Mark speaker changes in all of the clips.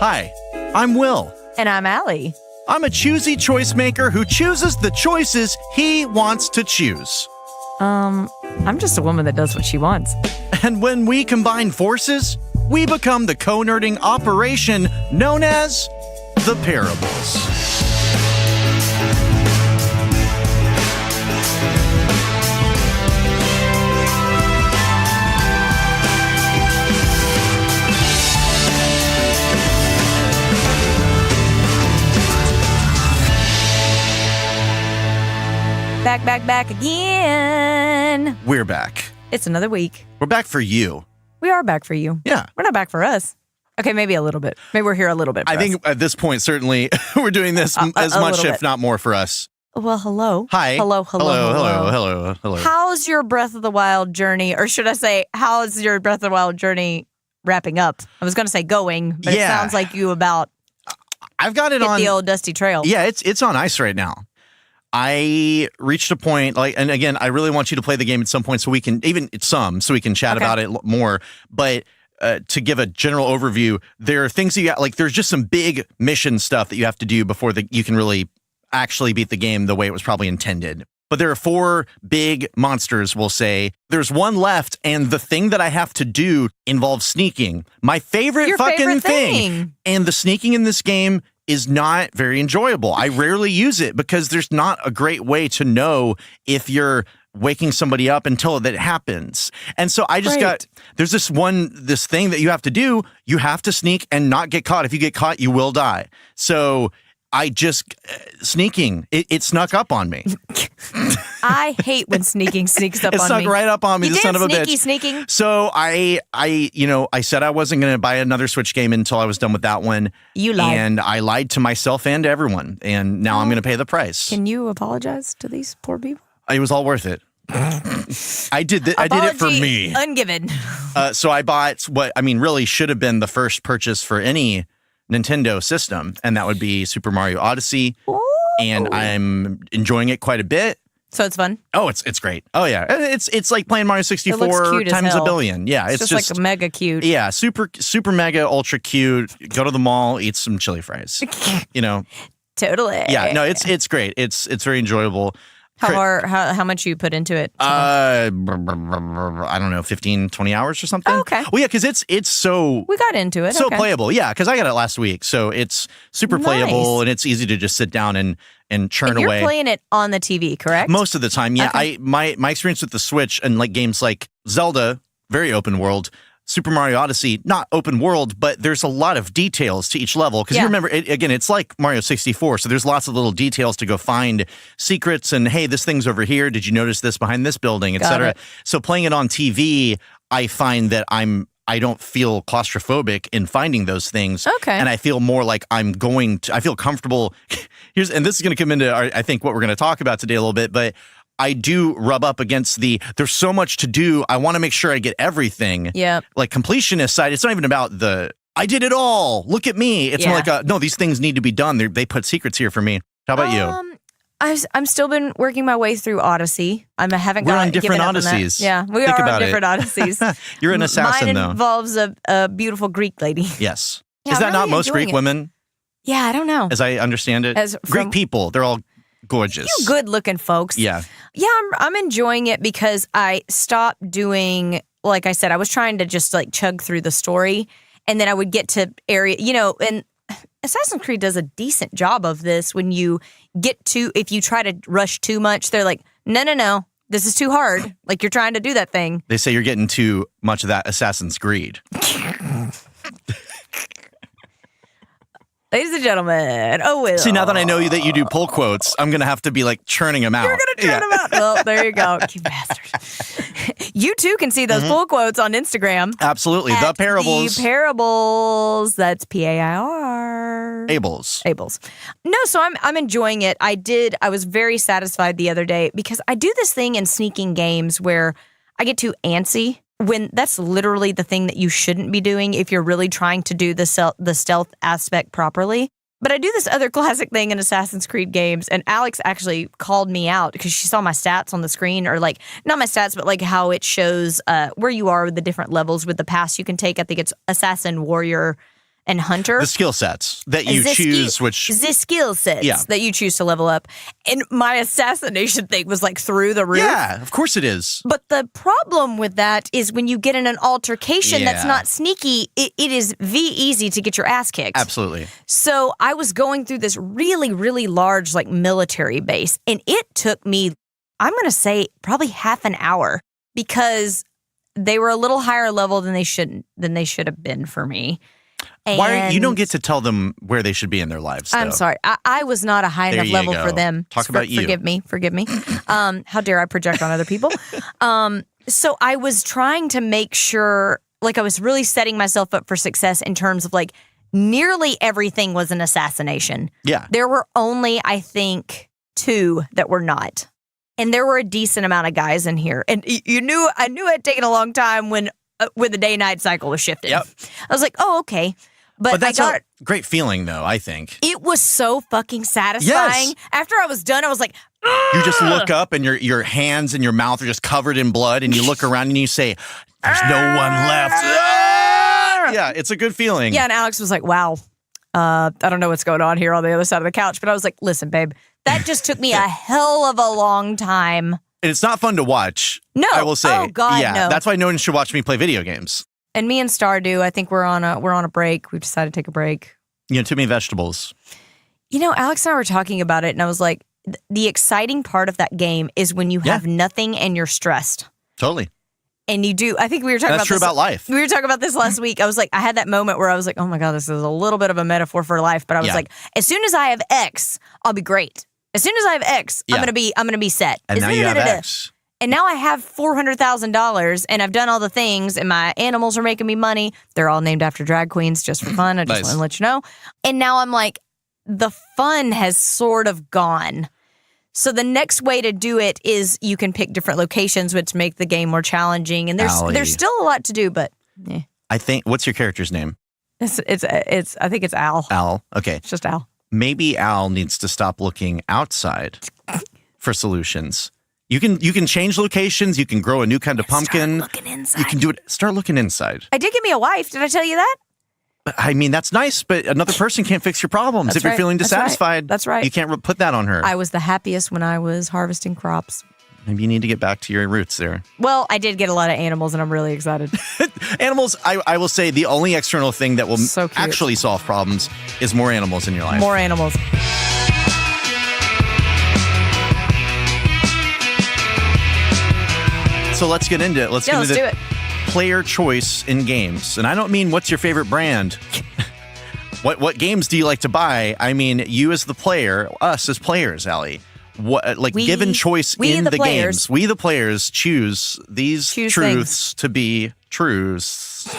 Speaker 1: Hi, I'm Will.
Speaker 2: And I'm Allie.
Speaker 1: I'm a choosy choice maker who chooses the choices he wants to choose.
Speaker 2: I'm just a woman that does what she wants.
Speaker 1: And when we combine forces, we become the co-nerding operation known as the Pairables.
Speaker 2: Back again.
Speaker 1: We're back.
Speaker 2: It's another week.
Speaker 1: We're back for you.
Speaker 2: We are back for you.
Speaker 1: Yeah.
Speaker 2: We're not back for us. Okay, maybe a little bit. Maybe we're here a little bit for
Speaker 1: I think at this point, certainly, we're doing this as much, if not more, for us.
Speaker 2: Well, hello.
Speaker 1: Hi.
Speaker 2: Hello.
Speaker 1: Hello.
Speaker 2: How's your Breath of the Wild journey? Or should I say, how's your Breath of the Wild journey wrapping up? I was going to say going, but It sounds like you
Speaker 1: I've got it on
Speaker 2: the old dusty trail.
Speaker 1: Yeah, it's on ice right now. I reached a point, and again, I really want you to play the game at some point so we can, so we can chat about it more. But to give a general overview, there are things there's just some big mission stuff that you have to do before you can really actually beat the game the way it was probably intended. But there are 4 big monsters, we'll say. There's one left, and the thing that I have to do involves sneaking. My favorite thing. And the sneaking in this game is not very enjoyable. I rarely use it because there's not a great way to know if you're waking somebody up until that happens. And so I just there's this thing that you have to do. You have to sneak and not get caught. If you get caught, you will die. So I just, sneaking, it snuck up on me.
Speaker 2: I hate when sneaking sneaks up on me.
Speaker 1: It snuck right up on me, the son of a bitch.
Speaker 2: Sneaking.
Speaker 1: So I said I wasn't going to buy another Switch game until I was done with that one.
Speaker 2: You lied.
Speaker 1: And I lied to myself and to everyone. And now I'm going to pay the price.
Speaker 2: Can you apologize to these poor people?
Speaker 1: It was all worth it. I did it for me.
Speaker 2: Ungiven.
Speaker 1: So I bought what, really should have been the first purchase for any Nintendo system, and that would be Super Mario Odyssey. Ooh. And I'm enjoying it quite a bit.
Speaker 2: So it's fun?
Speaker 1: Oh, it's great. Oh, yeah. It's like playing Mario 64 times a billion. Yeah, it's
Speaker 2: just like mega cute.
Speaker 1: Yeah, super mega ultra cute. Go to the mall, eat some chili fries.
Speaker 2: Totally.
Speaker 1: Yeah, no, it's great. It's very enjoyable.
Speaker 2: How much you put into it?
Speaker 1: I don't know, 15, 20 hours or something.
Speaker 2: Oh, okay.
Speaker 1: Well, yeah, because it's so...
Speaker 2: We got into it.
Speaker 1: So playable, yeah, because I got it last week. So it's super playable, and it's easy to just sit down and churn away.
Speaker 2: You're playing it on the TV, correct?
Speaker 1: Most of the time, yeah.
Speaker 2: Okay.
Speaker 1: My experience with the Switch and games like Zelda, very open world, Super Mario Odyssey, not open world, but there's a lot of details to each level. Because you remember, it's like Mario 64, so there's lots of little details to go find secrets and, hey, this thing's over here. Did you notice this behind this building, etc. So playing it on TV, I find that I don't feel claustrophobic in finding those things.
Speaker 2: Okay.
Speaker 1: And I feel more like I feel comfortable. And this is going to come into, I think, what we're going to talk about today a little bit, but I do rub up against there's so much to do. I want to make sure I get everything.
Speaker 2: Yeah. Like
Speaker 1: completionist side, it's not even about I did it all. Look at me. It's more like, no, these things need to be done. They put secrets here for me. How about you?
Speaker 2: I'm still been working my way through Odyssey. I haven't
Speaker 1: We're on different Odysseys.
Speaker 2: Yeah, we are on different Odysseys.
Speaker 1: You're an assassin, though.
Speaker 2: Mine involves a beautiful Greek lady.
Speaker 1: Yes.
Speaker 2: Yeah,
Speaker 1: is that
Speaker 2: really
Speaker 1: not most Greek women?
Speaker 2: Yeah, I don't know.
Speaker 1: As I understand it. Greek people, they're all gorgeous.
Speaker 2: You good-looking folks.
Speaker 1: Yeah.
Speaker 2: Yeah, I'm enjoying it because I stopped doing, like I said, I was trying to just chug through the story, and then I would get to and Assassin's Creed does a decent job of this when you if you try to rush too much, they're like, no, this is too hard. You're trying to do that thing.
Speaker 1: They say you're getting too much of that Assassin's Greed.
Speaker 2: Ladies and gentlemen, Will.
Speaker 1: See, now that I know that you do pull quotes, I'm going to have to be churning them out.
Speaker 2: You're going to churn them out. Well, there you go. You bastard. You too can see those pull quotes on Instagram.
Speaker 1: Absolutely. The Pairables.
Speaker 2: The Pairables. That's Pair. Ables. No, so I'm enjoying it. I was very satisfied the other day because I do this thing in sneaking games where I get too antsy. When that's literally the thing that you shouldn't be doing if you're really trying to do the stealth aspect properly. But I do this other classic thing in Assassin's Creed games, and Alex actually called me out because she saw my stats on the screen, or not my stats, but how it shows where you are with the different levels with the pass you can take. I think it's Assassin, Warrior, and hunter.
Speaker 1: The skill sets that you choose,
Speaker 2: the skill sets that you choose to level up. And my assassination thing was like through the roof.
Speaker 1: Yeah, of course it is.
Speaker 2: But the problem with that is when you get in an altercation that's not sneaky, it is easy to get your ass kicked.
Speaker 1: Absolutely.
Speaker 2: So I was going through this really, really large like military base, and it took me, I'm going to say, probably half an hour because they were a little higher level than they should have been for me.
Speaker 1: And you don't get to tell them where they should be in their lives, though.
Speaker 2: I'm sorry. I was not a high enough level for them.
Speaker 1: Talk about you.
Speaker 2: Forgive me. How dare I project on other people? So I was trying to make sure, like I was really setting myself up for success in terms of like nearly everything was an assassination.
Speaker 1: Yeah.
Speaker 2: There were only, I think, 2 that were not. And there were a decent amount of guys in here. And I knew it had taken a long time when the day-night cycle was shifting.
Speaker 1: Yep.
Speaker 2: I was like, oh, okay. But
Speaker 1: that's a great feeling, though, I think.
Speaker 2: It was so fucking satisfying.
Speaker 1: Yes.
Speaker 2: After I was done, I was like, ugh!
Speaker 1: You just look up and your hands and your mouth are just covered in blood, and you look around and you say, there's no one left. Yeah, it's a good feeling.
Speaker 2: Yeah, and Alex was like, wow, I don't know what's going on here on the other side of the couch. But I was like, listen, babe, that just took me a hell of a long time.
Speaker 1: And it's not fun to watch.
Speaker 2: No.
Speaker 1: I will say.
Speaker 2: Oh, God,
Speaker 1: yeah,
Speaker 2: no.
Speaker 1: That's why no one should watch me play video games.
Speaker 2: And me and Stardew, I think we're on a break. We've decided to take a break.
Speaker 1: Too many vegetables.
Speaker 2: Alex and I were talking about it, and I was like, the exciting part of that game is when you have nothing and you're stressed.
Speaker 1: Totally.
Speaker 2: And you do. I think we were talking about this.
Speaker 1: That's true about life.
Speaker 2: We were talking about this last week. I was like, I had that moment where I was like, oh my God, this is a little bit of a metaphor for life. But I was like, as soon as I have X, I'll be great. As soon as I have X, I'm gonna be set.
Speaker 1: And now you have X.
Speaker 2: And now I have $400,000, and I've done all the things, and my animals are making me money. They're all named after drag queens, just for fun. I just want to let you know. And now I'm like, the fun has sort of gone. So the next way to do it is you can pick different locations, which make the game more challenging. And there's still a lot to do, but yeah.
Speaker 1: I think. What's your character's name?
Speaker 2: I think it's Al.
Speaker 1: Al. Okay.
Speaker 2: It's just Al.
Speaker 1: Maybe Al needs to stop looking outside for solutions. You can change locations. You can grow a new kind of pumpkin.
Speaker 2: Start looking inside.
Speaker 1: You can do it. Start looking inside.
Speaker 2: I did get me a wife. Did I tell you that?
Speaker 1: I mean, that's nice, but another person can't fix your problems. If you're feeling dissatisfied,
Speaker 2: that's right.
Speaker 1: You can't put that on her.
Speaker 2: I was the happiest when I was harvesting crops.
Speaker 1: Maybe you need to get back to your roots there.
Speaker 2: Well, I did get a lot of animals, and I'm really excited.
Speaker 1: Animals, I will say, the only external thing that will actually solve problems is more animals in your life.
Speaker 2: More animals.
Speaker 1: So let's get into it. Let's
Speaker 2: do it.
Speaker 1: Player choice in games. And I don't mean what's your favorite brand. What games do you like to buy? I mean, you as the player, us as players, Allie. Given choice in the games, we the players choose these truths
Speaker 2: things
Speaker 1: to be truths.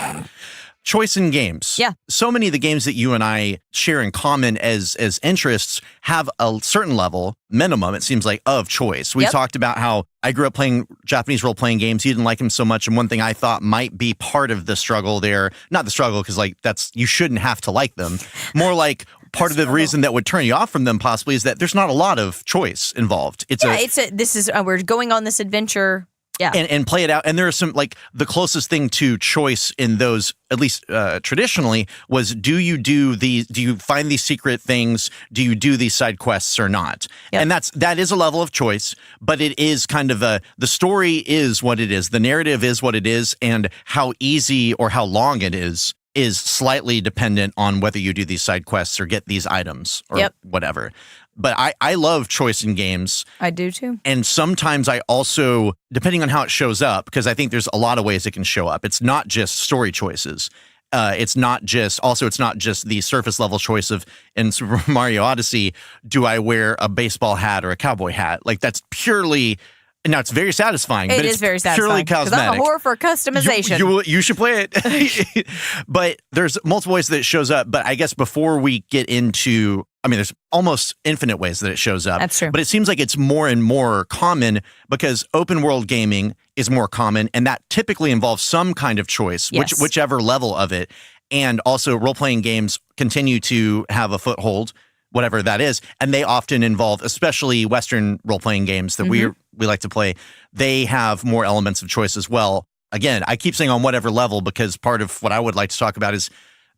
Speaker 1: Choice in games.
Speaker 2: Yeah.
Speaker 1: So many of the games that you and I share in common as interests have a certain level, minimum, it seems like, of choice. We talked about how I grew up playing Japanese role-playing games. You didn't like them so much. And one thing I thought might be part of the struggle there, not the struggle, because you shouldn't have to like them. More like part of the reason that would turn you off from them possibly is that there's not a lot of choice involved.
Speaker 2: We're going on this adventure. Yeah.
Speaker 1: And play it out. And there are some, the closest thing to choice in those, at least traditionally, was do you find these secret things? Do you do these side quests or not? Yep. And that is a level of choice, but it is kind of the story is what it is. The narrative is what it is. And how easy or how long it is slightly dependent on whether you do these side quests or get these items or whatever. But I love choice in games.
Speaker 2: I do too. And
Speaker 1: sometimes I also, depending on how it shows up, because I think there's a lot of ways it can show up. It's not just story choices. It's not just the surface level choice of, in Super Mario Odyssey, do I wear a baseball hat or a cowboy hat? That's purely... Now, it's very satisfying. But it's very satisfying. Purely cosmetic.
Speaker 2: Because I'm a whore for customization.
Speaker 1: You should play it. But there's multiple ways that it shows up. But I guess before we get into... there's almost infinite ways that it shows up.
Speaker 2: That's true.
Speaker 1: But it seems like it's more and more common because open world gaming is more common. And that typically involves some kind of choice, whichever level of it. And also role-playing games continue to have a foothold, whatever that is. And they often involve, especially Western role-playing games that we like to play, they have more elements of choice as well. Again, I keep saying on whatever level because part of what I would like to talk about is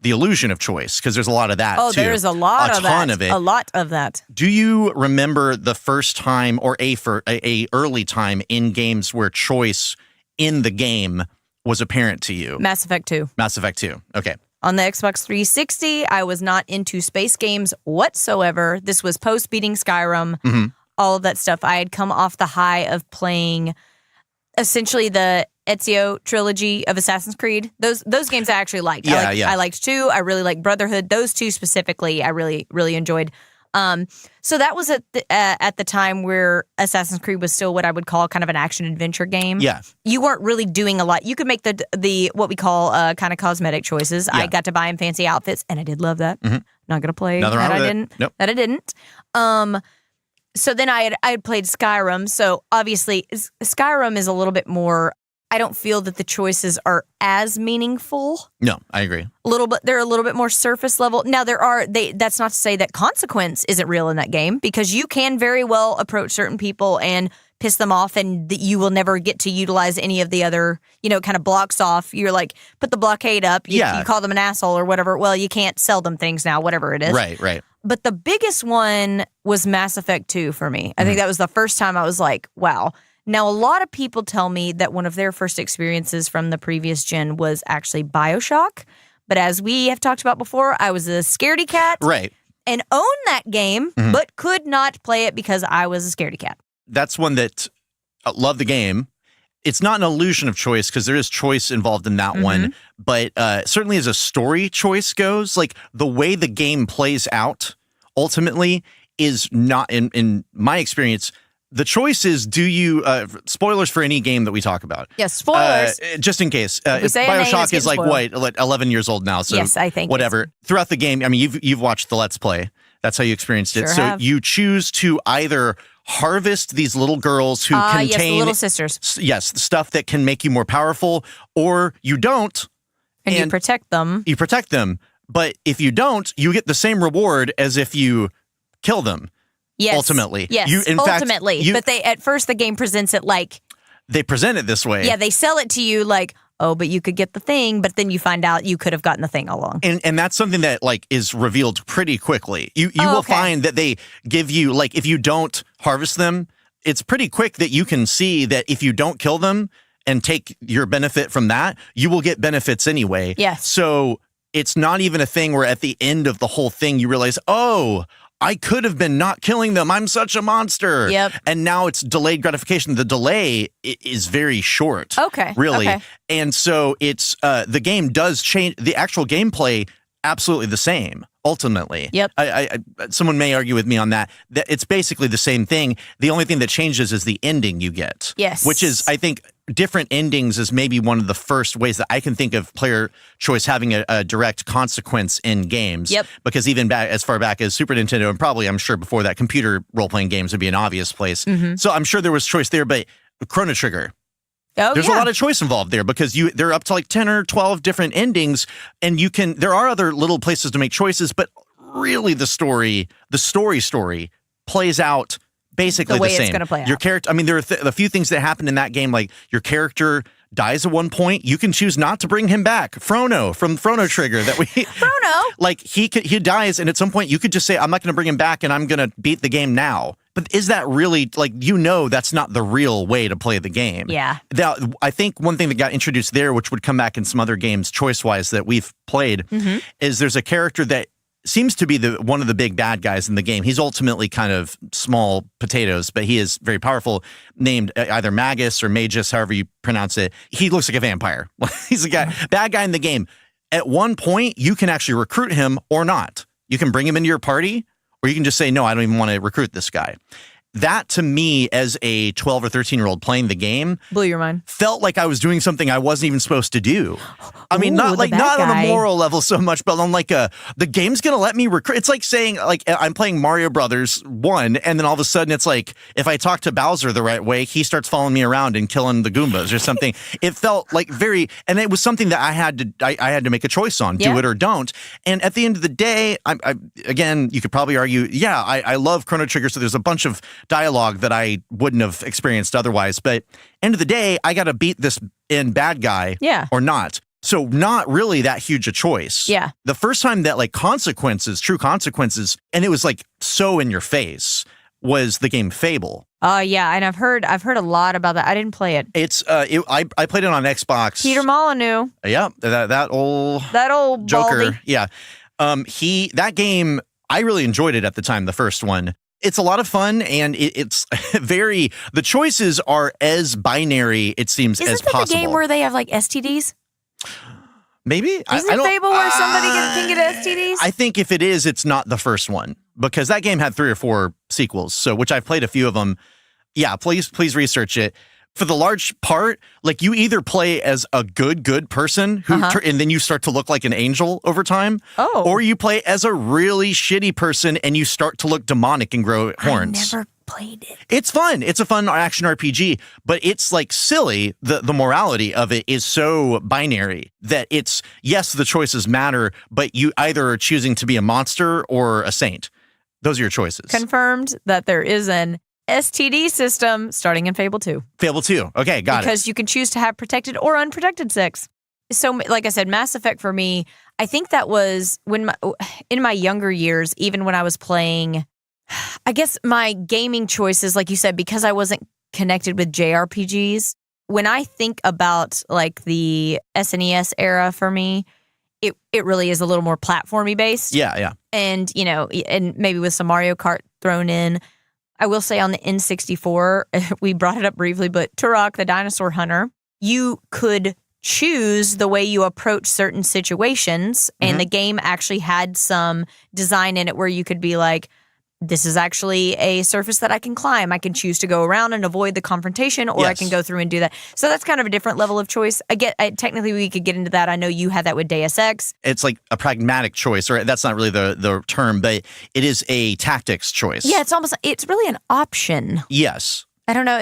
Speaker 1: the illusion of choice, because there's a lot of that too.
Speaker 2: Oh, there's a lot of that. A ton of it. A lot of that.
Speaker 1: Do you remember the first time or a early time in games where choice in the game was apparent to you?
Speaker 2: Mass Effect 2.
Speaker 1: Mass Effect 2. Okay.
Speaker 2: On the Xbox 360, I was not into space games whatsoever. This was post beating Skyrim, all of that stuff. I had come off the high of playing essentially the Ezio trilogy of Assassin's Creed. Those games I actually liked. I liked 2. I really liked Brotherhood. Those 2 specifically, I really, really enjoyed. So that was at the time where Assassin's Creed was still what I would call kind of an action adventure game.
Speaker 1: Yeah.
Speaker 2: You weren't really doing a lot. You could make the what we call kind of cosmetic choices. Yeah. I got to buy him fancy outfits, and I did love that. Not going to play
Speaker 1: Nothing wrong
Speaker 2: that
Speaker 1: with
Speaker 2: I didn't.
Speaker 1: Nope.
Speaker 2: That I didn't. So then I had played Skyrim. So obviously Skyrim is a little bit more. I don't feel that the choices are as meaningful.
Speaker 1: No, I agree.
Speaker 2: They're a little bit more surface level. Now that's not to say that consequence isn't real in that game, because you can very well approach certain people and piss them off, and you will never get to utilize any of the other, kind of blocks off. You're like, put the blockade up. You call them an asshole or whatever. Well, you can't sell them things now, whatever it is.
Speaker 1: Right.
Speaker 2: But the biggest one was Mass Effect 2 for me. I think that was the first time I was like, wow. Now, a lot of people tell me that one of their first experiences from the previous gen was actually Bioshock. But as we have talked about before, I was a scaredy cat.
Speaker 1: Right.
Speaker 2: And owned that game, but could not play it because I was a scaredy cat.
Speaker 1: That's one that loved the game. It's not an illusion of choice, because there is choice involved in that one. But certainly as a story choice goes, like the way the game plays out ultimately is not, in my experience, the choice is, do you, spoilers for any game that we talk about.
Speaker 2: Yes, spoilers.
Speaker 1: Just in case. Bioshock is like, what, 11 years old now? So
Speaker 2: yes, I think.
Speaker 1: Whatever. Throughout the game, I mean, you've watched the Let's Play. That's how you experienced it.
Speaker 2: Sure have.
Speaker 1: You choose to either harvest these little girls who contain...
Speaker 2: Yes, the little sisters.
Speaker 1: Yes, stuff that can make you more powerful, or you don't.
Speaker 2: And you protect them.
Speaker 1: You protect them. But if you don't, you get the same reward as if you kill them.
Speaker 2: Yes.
Speaker 1: Ultimately.
Speaker 2: Yes, ultimately. But at first the game presents it like...
Speaker 1: They present it this way.
Speaker 2: Yeah, they sell it to you like, oh, but you could get the thing, but then you find out you could have gotten the thing all along.
Speaker 1: And that's something that like is revealed pretty quickly. You will find that they give you, like, if you don't harvest them, it's pretty quick that you can see that if you don't kill them and take your benefit from that, you will get benefits anyway.
Speaker 2: Yes.
Speaker 1: So it's not even a thing where at the end of the whole thing you realize, oh, I could have been not killing them. I'm such a monster.
Speaker 2: Yep.
Speaker 1: And now it's delayed gratification. The delay is very short.
Speaker 2: Okay.
Speaker 1: Really.
Speaker 2: Okay.
Speaker 1: And so it's the game does change. The actual gameplay, absolutely the same, ultimately.
Speaker 2: Yep.
Speaker 1: Someone may argue with me on that. It's basically the same thing. The only thing that changes is the ending you get.
Speaker 2: Yes.
Speaker 1: Which is, I think, different endings is maybe one of the first ways that I can think of player choice having a direct consequence in games.
Speaker 2: Yep.
Speaker 1: Because even as far back as Super Nintendo, and probably, I'm sure before that, computer role-playing games would be an obvious place. So I'm sure there was choice there, but Chrono Trigger. There's a lot of choice involved there, because they're up to like 10 or 12 different endings, and there are other little places to make choices, but really the story plays out basically the same.
Speaker 2: It's going to play out.
Speaker 1: Your character, I mean, there are a few things that happen in that game, like your character dies at one point. You can choose not to bring him back. Frono from Chrono Trigger
Speaker 2: Frono?
Speaker 1: Like he dies, and at some point you could just say, I'm not going to bring him back, and I'm going to beat the game now. But is that really, like, that's not the real way to play the game?
Speaker 2: Yeah.
Speaker 1: Now, I think one thing that got introduced there, which would come back in some other games choice-wise that we've played, is there's a character that seems to be one of the big bad guys in the game. He's ultimately kind of small potatoes, but he is very powerful, named either Magus or Magus, however you pronounce it. He looks like a vampire. He's a bad guy in the game. At one point, you can actually recruit him or not. You can bring him into your party, or you can just say, no, I don't even want to recruit this guy. That, to me, as a 12 or 13-year-old playing the game,
Speaker 2: blew your mind.
Speaker 1: Felt like I was doing something I wasn't even supposed to do. I mean,
Speaker 2: not
Speaker 1: on a moral level so much, but on like the game's going to let me recruit. It's like saying, like, I'm playing Mario Brothers 1, and then all of a sudden it's like, if I talk to Bowser the right way, he starts following me around and killing the Goombas or something. It felt like and it was something that I had to make a choice on, do it or don't. And at the end of the day, again, you could probably argue, I love Chrono Trigger, so there's a bunch of dialogue that I wouldn't have experienced otherwise. But end of the day, I got to beat this bad guy or not. So not really that huge a choice.
Speaker 2: Yeah.
Speaker 1: The first time that like true consequences, and it was like so in your face, was the game Fable.
Speaker 2: Yeah, and I've heard a lot about that. I didn't play it.
Speaker 1: It's I played it on Xbox.
Speaker 2: Peter Molyneux.
Speaker 1: Yeah, that old Joker.
Speaker 2: Baldy.
Speaker 1: Yeah. That game, I really enjoyed it at the time, the first one. It's a lot of fun, and it's the choices are as binary, it seems, as possible.
Speaker 2: Isn't it the game where they have like STDs?
Speaker 1: Maybe.
Speaker 2: Isn't it Fable where somebody can get STDs?
Speaker 1: I think if it is, it's not the first one, because that game had 3 or 4 sequels, so which I've played a few of them. Yeah, please research it. For the large part, like you either play as a good person who and then you start to look like an angel over time, or you play as a really shitty person and you start to look demonic and grow horns.
Speaker 2: I never played it.
Speaker 1: It's fun. It's a fun action RPG, but it's like silly. The morality of it is so binary that it's, yes, the choices matter, but you either are choosing to be a monster or a saint. Those are your choices.
Speaker 2: Confirmed that there is an STD system starting in Fable 2.
Speaker 1: Fable 2. Okay, got it.
Speaker 2: Because you can choose to have protected or unprotected sex. So, like I said, Mass Effect for me, I think that was in my younger years, even when I was playing, I guess my gaming choices, like you said, because I wasn't connected with JRPGs, when I think about like the SNES era for me, it really is a little more platformy based.
Speaker 1: Yeah.
Speaker 2: And, and maybe with some Mario Kart thrown in. I will say on the N64, we brought it up briefly, but Turok, the dinosaur hunter, you could choose the way you approach certain situations, and the game actually had some design in it where you could be like, this is actually a surface that I can climb. I can choose to go around and avoid the confrontation, or I can go through and do that. So that's kind of a different level of choice. Technically we could get into that. I know you had that with Deus Ex.
Speaker 1: It's like a pragmatic choice, or that's not really the term, but it is a tactics choice.
Speaker 2: Yeah, it's really an option.
Speaker 1: Yes.
Speaker 2: I don't know.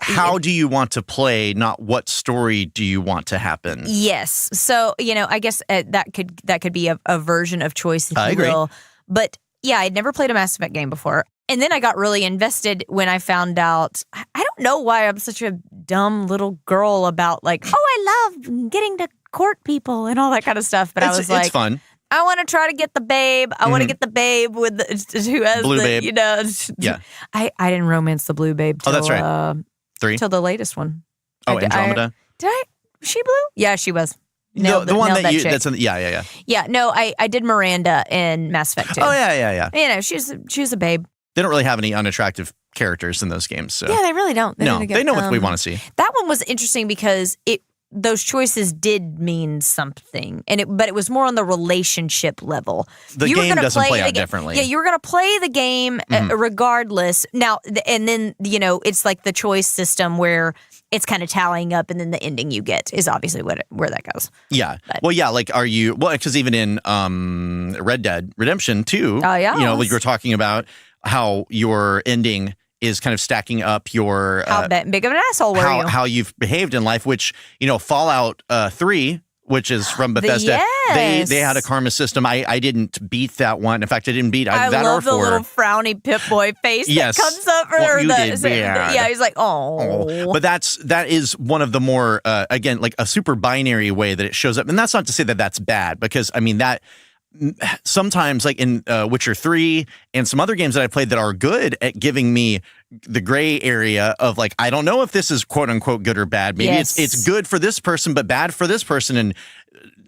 Speaker 1: How do you want to play, not what story do you want to happen?
Speaker 2: Yes. So, I guess that could be a version of choice, if you will. But yeah, I'd never played a Mass Effect game before. And then I got really invested when I found out, I don't know why I'm such a dumb little girl about like, I love getting to court people and all that kind of stuff. But I was like,
Speaker 1: it's fun.
Speaker 2: I want to try to get the babe. I want to get the babe with who has
Speaker 1: blue babe.
Speaker 2: Yeah. I didn't romance the blue babe till,
Speaker 1: that's right. 3?
Speaker 2: Till the latest one.
Speaker 1: Andromeda?
Speaker 2: Was she blue? Yeah, she was.
Speaker 1: The one that you,
Speaker 2: chick.
Speaker 1: that's yeah.
Speaker 2: Yeah, no, I did Miranda in Mass Effect 2.
Speaker 1: Oh, yeah.
Speaker 2: She was a babe.
Speaker 1: They don't really have any unattractive characters in those games. So.
Speaker 2: Yeah, they really don't.
Speaker 1: They know what we want to see.
Speaker 2: That one was interesting because those choices did mean something, but it was more on the relationship level.
Speaker 1: The game doesn't play out differently.
Speaker 2: Yeah, you were going to play the game regardless. Now, and then, it's like the choice system where it's kind of tallying up, and then the ending you get is obviously where that goes.
Speaker 1: Yeah. But, well, yeah, like because even in Red Dead Redemption 2, like you were talking about how your ending is kind of stacking up your
Speaker 2: how big of an asshole were you?
Speaker 1: How you've behaved in life, which Fallout 3, which is from Bethesda, they had a karma system. I didn't beat that one. In fact, I didn't beat that or 4.
Speaker 2: I love the little frowny Pip-Boy face that comes up for her. Yeah, he's like, oh.
Speaker 1: But that is one of the more again, like a super binary way that it shows up, and that's not to say that that's bad, because I mean that. Sometimes, like in Witcher 3 and some other games that I played that are good at giving me the gray area of like, I don't know if this is quote unquote good or bad. Maybe it's good for this person, but bad for this person. And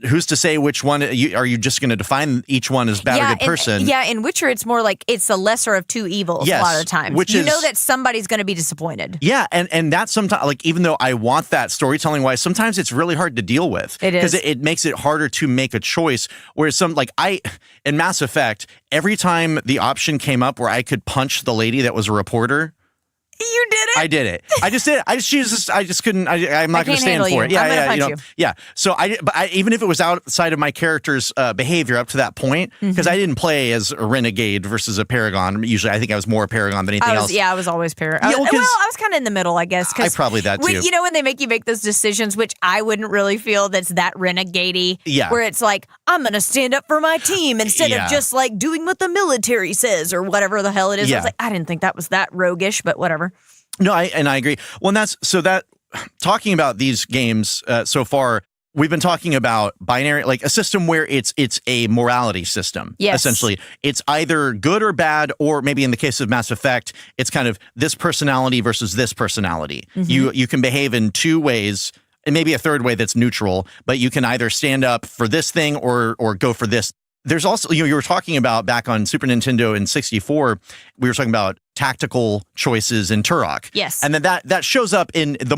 Speaker 1: who's to say which one? Are you just going to define each one as bad or good person?
Speaker 2: In Witcher, it's more like it's the lesser of two evils a lot of the times. You know that somebody's going to be disappointed.
Speaker 1: Yeah, and that's sometimes, like, even though I want that storytelling wise, sometimes it's really hard to deal with.
Speaker 2: It is.
Speaker 1: Because it makes it harder to make a choice. Whereas in Mass Effect, every time the option came up where I could punch the lady that was a reporter,
Speaker 2: you did it.
Speaker 1: I did it. I just did it. I just couldn't. I'm not going to stand for it.
Speaker 2: Yeah, I'm gonna punch you.
Speaker 1: Yeah. So even if it was outside of my character's behavior up to that point, because I didn't play as a renegade versus a paragon. Usually, I think I was more a paragon than anything else.
Speaker 2: Yeah, I was always paragon. I was kind of in the middle, I guess.
Speaker 1: I probably that too.
Speaker 2: When they make you make those decisions, which I wouldn't really feel that's that renegade-y.
Speaker 1: Yeah.
Speaker 2: Where it's like, I'm going to stand up for my team instead of just like doing what the military says or whatever the hell it is.
Speaker 1: Yeah.
Speaker 2: I was like, I didn't think that was that roguish, but whatever.
Speaker 1: No, I agree. Well, talking about these games so far, we've been talking about binary, like a system where it's a morality system.
Speaker 2: Yes.
Speaker 1: Essentially, it's either good or bad, or maybe in the case of Mass Effect, it's kind of this personality versus this personality. You can behave in two ways, and maybe a third way that's neutral, but you can either stand up for this thing or go for this. There's also, you were talking about back on Super Nintendo and 64, we were talking about tactical choices in Turok.
Speaker 2: Yes.
Speaker 1: And then that shows up in the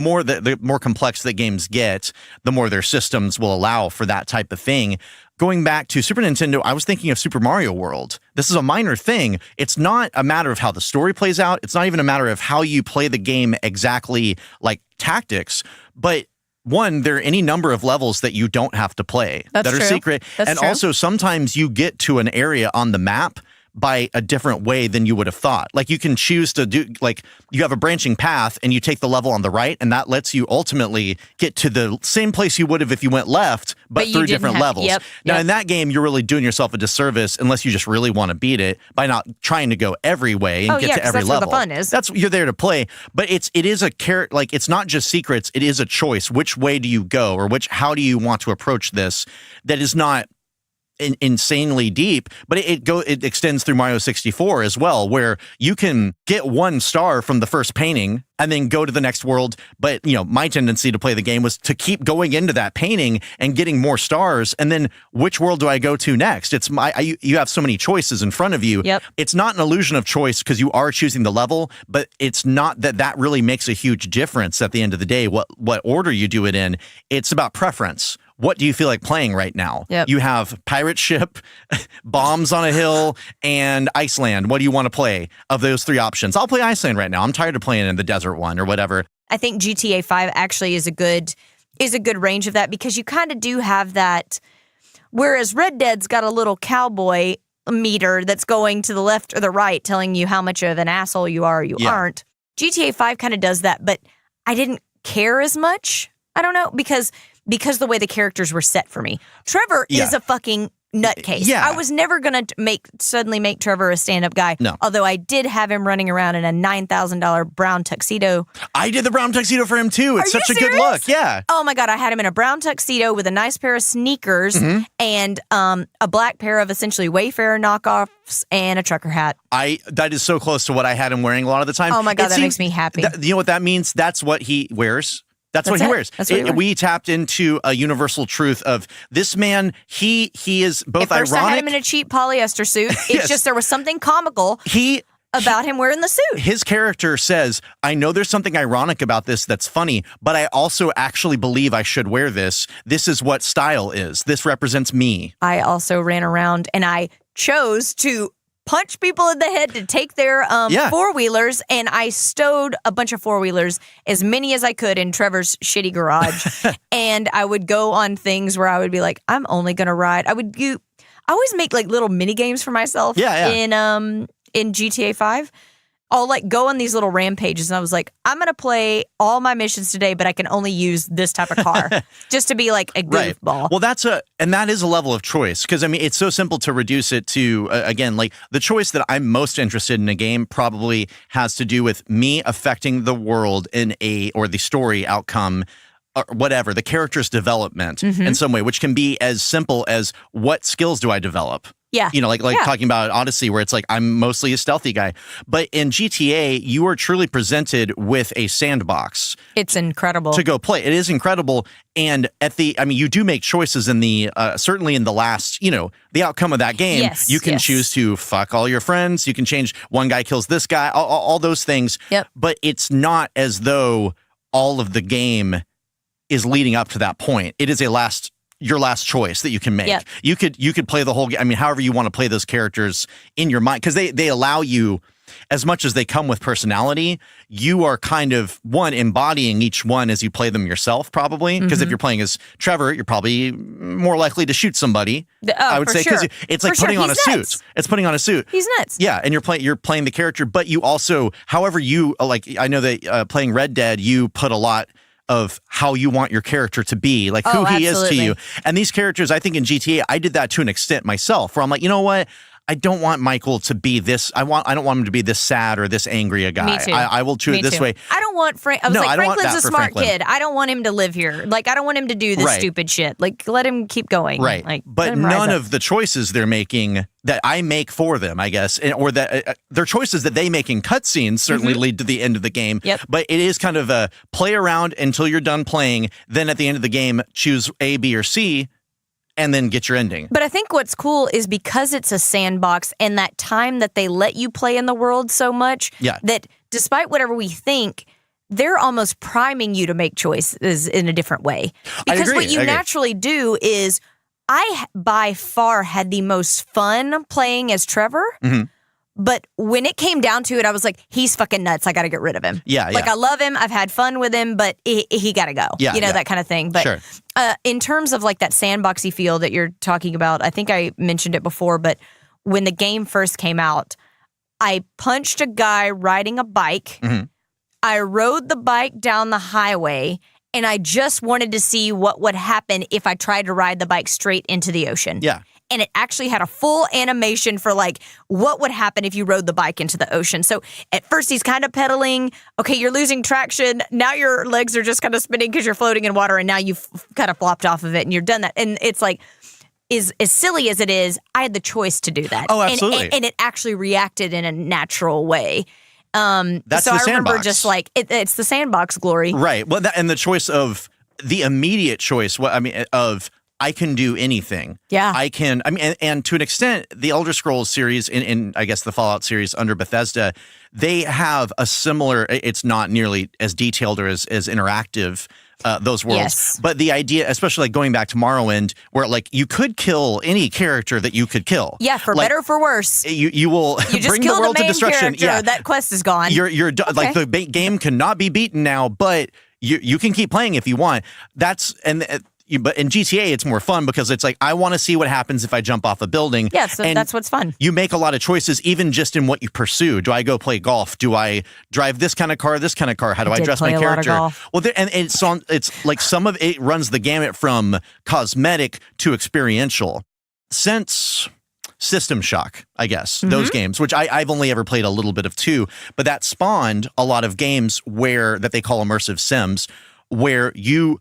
Speaker 1: more complex that games get, the more their systems will allow for that type of thing. Going back to Super Nintendo, I was thinking of Super Mario World. This is a minor thing. It's not a matter of how the story plays out. It's not even a matter of how you play the game exactly like tactics, but one, there are any number of levels that you don't have to play that are secret.
Speaker 2: That's true.
Speaker 1: Also, sometimes you get to an area on the map by a different way than you would have thought. Like you can choose to do, like you have a branching path and you take the level on the right, and that lets you ultimately get to the same place you would have if you went left, but through different levels. Now, in that game, you're really doing yourself a disservice unless you just really want to beat it by not trying to go every way and get to every level.
Speaker 2: That's where the fun is.
Speaker 1: That's you're there to play, but it is a carrot. Like it's not just secrets; it is a choice. Which way do you go, or how do you want to approach this? That is not insanely deep, but it extends through Mario 64 as well, where you can get 1 star from the first painting and then go to the next world. But my tendency to play the game was to keep going into that painting and getting more stars, and then which world do I go to next? It's you have so many choices in front of you.
Speaker 2: Yep.
Speaker 1: It's not an illusion of choice because you are choosing the level, but it's not that really makes a huge difference at the end of the day. What order you do it in? It's about preference. What do you feel like playing right now?
Speaker 2: Yep.
Speaker 1: You have pirate ship, bombs on a hill, and Iceland. What do you want to play of those 3 options? I'll play Iceland right now. I'm tired of playing in the desert one or whatever.
Speaker 2: I think GTA 5 actually is a good range of that, because you kind of do have that. Whereas Red Dead's got a little cowboy meter that's going to the left or the right, telling you how much of an asshole you are or you aren't. GTA 5 kind of does that, but I didn't care as much. I don't know, because the way the characters were set for me. Trevor is a fucking nutcase.
Speaker 1: Yeah.
Speaker 2: I was never going to suddenly make Trevor a stand-up guy.
Speaker 1: No.
Speaker 2: Although I did have him running around in a $9,000 brown tuxedo.
Speaker 1: I did the brown tuxedo for him too. It's such a good look. Yeah.
Speaker 2: Oh my God. I had him in a brown tuxedo with a nice pair of sneakers and a black pair of essentially Wayfarer knockoffs and a trucker hat.
Speaker 1: That is so close to what I had him wearing a lot of the time.
Speaker 2: Oh my God. That makes me happy.
Speaker 1: You know what that means? That's what he wears. That's what he wears. We tapped into a universal truth of this man. He is both ironic.
Speaker 2: At first I had him in a cheap polyester suit. It's just there was something comical about him wearing the suit.
Speaker 1: His character says, I know there's something ironic about this that's funny, but I also actually believe I should wear this. This is what style is. This represents me.
Speaker 2: I also ran around and I chose to punch people in the head to take their four-wheelers, and I stowed a bunch of four-wheelers, as many as I could, in Trevor's shitty garage. And I would go on things where I would be like, I'm only going to ride. I always make like little mini games for myself in GTA 5. I'll like go on these little rampages, and I was like, I'm going to play all my missions today, but I can only use this type of car just to be like a goofball.
Speaker 1: Well, that is a level of choice, because I mean, it's so simple to reduce it to, again, like the choice that I'm most interested in a game probably has to do with me affecting the world or the story outcome, or whatever, the character's development in some way, which can be as simple as what skills do I develop?
Speaker 2: Yeah.
Speaker 1: Like talking about Odyssey, where it's like, I'm mostly a stealthy guy. But in GTA, you are truly presented with a sandbox.
Speaker 2: It's incredible.
Speaker 1: To go play. It is incredible. And you do make choices in the, certainly in the last, the outcome of that game.
Speaker 2: Yes,
Speaker 1: you can choose to fuck all your friends. You can change, one guy kills this guy, all those things.
Speaker 2: Yep.
Speaker 1: But it's not as though all of the game is leading up to that point. It is your last choice that you can make.
Speaker 2: Yep.
Speaker 1: You could play the whole game. I mean, however you want to play those characters in your mind, because they allow you, as much as they come with personality, you are kind of embodying each one as you play them yourself, probably. Because if you're playing as Trevor, you're probably more likely to shoot somebody. I would say, because it's like putting on a suit. It's putting on a suit.
Speaker 2: He's nuts.
Speaker 1: Yeah, and you're playing the character, but you also, however you like. I know that playing Red Dead, you put a lot of how you want your character to be, like who he is to you. And these characters, I think in GTA, I did that to an extent myself, where I'm like, you know what? I don't want Michael to be this. I don't want him to be this sad or this angry a guy.
Speaker 2: Me too.
Speaker 1: I will treat it this way.
Speaker 2: I don't want Franklin's a smart kid. I don't want him to live here. Like, I don't want him to do this stupid shit. Like, let him keep going.
Speaker 1: Right.
Speaker 2: Like,
Speaker 1: but none of the choices they're making that I make for them, I guess, or that their choices that they make in cutscenes certainly lead to the end of the game.
Speaker 2: Yep.
Speaker 1: But it is kind of a play around until you're done playing. Then at the end of the game, choose A, B, or C, and then get your ending.
Speaker 2: But I think what's cool is because it's a sandbox and that time that they let you play in the world so much that despite whatever we think, they're almost priming you to make choices in a different way. Because what you naturally do is, I by far had the most fun playing as Trevor.
Speaker 1: Mm-hmm.
Speaker 2: But when it came down to it, I was like, he's fucking nuts. I got to get rid of him.
Speaker 1: Yeah.
Speaker 2: Like, I love him. I've had fun with him, but he got to go.
Speaker 1: Yeah,
Speaker 2: that kind of thing. But in terms of like that sandboxy feel that you're talking about, I think I mentioned it before, but when the game first came out, I punched a guy riding a bike.
Speaker 1: Mm-hmm.
Speaker 2: I rode the bike down the highway, and I just wanted to see what would happen if I tried to ride the bike straight into the ocean.
Speaker 1: Yeah.
Speaker 2: And it actually had a full animation for like what would happen if you rode the bike into the ocean. So at first he's kind of pedaling. Okay, you're losing traction. Now your legs are just kind of spinning because you're floating in water, and now you've kind of flopped off of it and you're done that. And it's like, as silly as it is, I had the choice to do that.
Speaker 1: Oh, absolutely.
Speaker 2: And it actually reacted in a natural way.
Speaker 1: That's
Speaker 2: so
Speaker 1: the
Speaker 2: I remember
Speaker 1: sandbox.
Speaker 2: Just like it's the sandbox glory,
Speaker 1: right? Well, and the choice of the immediate choice. Of I can do anything.
Speaker 2: Yeah,
Speaker 1: I can. And to an extent, the Elder Scrolls series, in I guess the Fallout series under Bethesda, they have a similar. It's not nearly as detailed or as interactive. Those worlds.
Speaker 2: Yes.
Speaker 1: But the idea, especially like going back to Morrowind, where like you could kill any character that you could kill.
Speaker 2: Yeah, for better or for worse.
Speaker 1: You will
Speaker 2: just
Speaker 1: bring the world to destruction.
Speaker 2: Yeah, that quest is gone.
Speaker 1: You're done. Like the game cannot be beaten now, but you can keep playing if you want. But in GTA, it's more fun because it's like, I want to see what happens if I jump off a building.
Speaker 2: Yeah, so that's what's fun.
Speaker 1: You make a lot of choices, even just in what you pursue. Do I go play golf? Do I drive this kind of car, this kind of car? How do I dress my character? Well, and it's like some of it runs the gamut from cosmetic to experiential. Since System Shock, I guess, those games, which I've only ever played a little bit of too, but that spawned a lot of games that they call immersive sims, where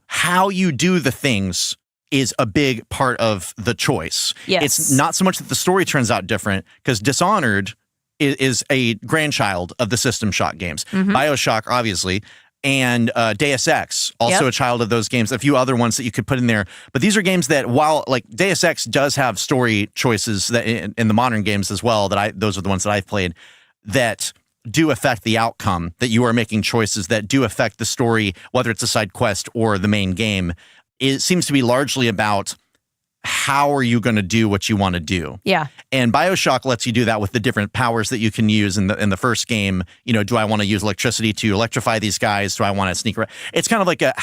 Speaker 1: how you do the things is a big part of the choice.
Speaker 2: Yes.
Speaker 1: It's not so much that the story turns out different, because Dishonored is a grandchild of the System Shock games. Bioshock, obviously, and Deus Ex, also a child of those games, a few other ones that you could put in there. But these are games that, while like Deus Ex does have story choices that in the modern games as well, those are the ones that I've played, that do affect the outcome, that you are making choices that do affect the story, whether it's a side quest or the main game. It seems to be largely about how are you going to do what you want to do. Yeah. And Bioshock lets you do that with the different powers that you can use in the first game. Do I want to use electricity to electrify these guys? Do I want to sneak around? It's kind of like a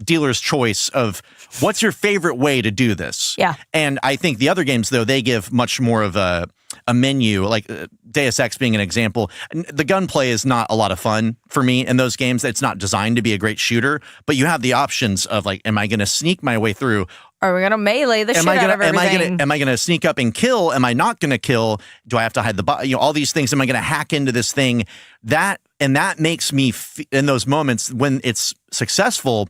Speaker 1: dealer's choice of what's your favorite way to do this. Yeah. And I think the other games, though, they give much more of a menu, like Deus Ex being an example. The gunplay is not a lot of fun for me in those games. It's not designed to be a great shooter, but you have the options of like, am I going to sneak my way through?
Speaker 2: Are we going to melee the shit out of everything?
Speaker 1: Am I going to sneak up and kill? Am I not going to kill? Do I have to hide the body? All these things. Am I going to hack into this thing? That makes me, in those moments when it's successful,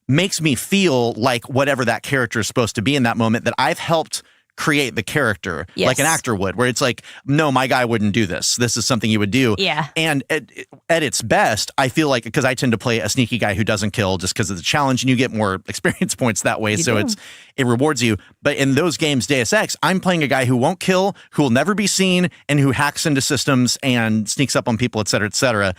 Speaker 1: makes me feel like whatever that character is supposed to be in that moment, that I've helped create the character, like an actor would, where it's like, no, my guy wouldn't do this. This is something he would do. Yeah. And at its best, I feel like, because I tend to play a sneaky guy who doesn't kill just because of the challenge, and you get more experience points that way. It rewards you. But in those games, Deus Ex, I'm playing a guy who won't kill, who will never be seen, and who hacks into systems and sneaks up on people, et cetera, et cetera.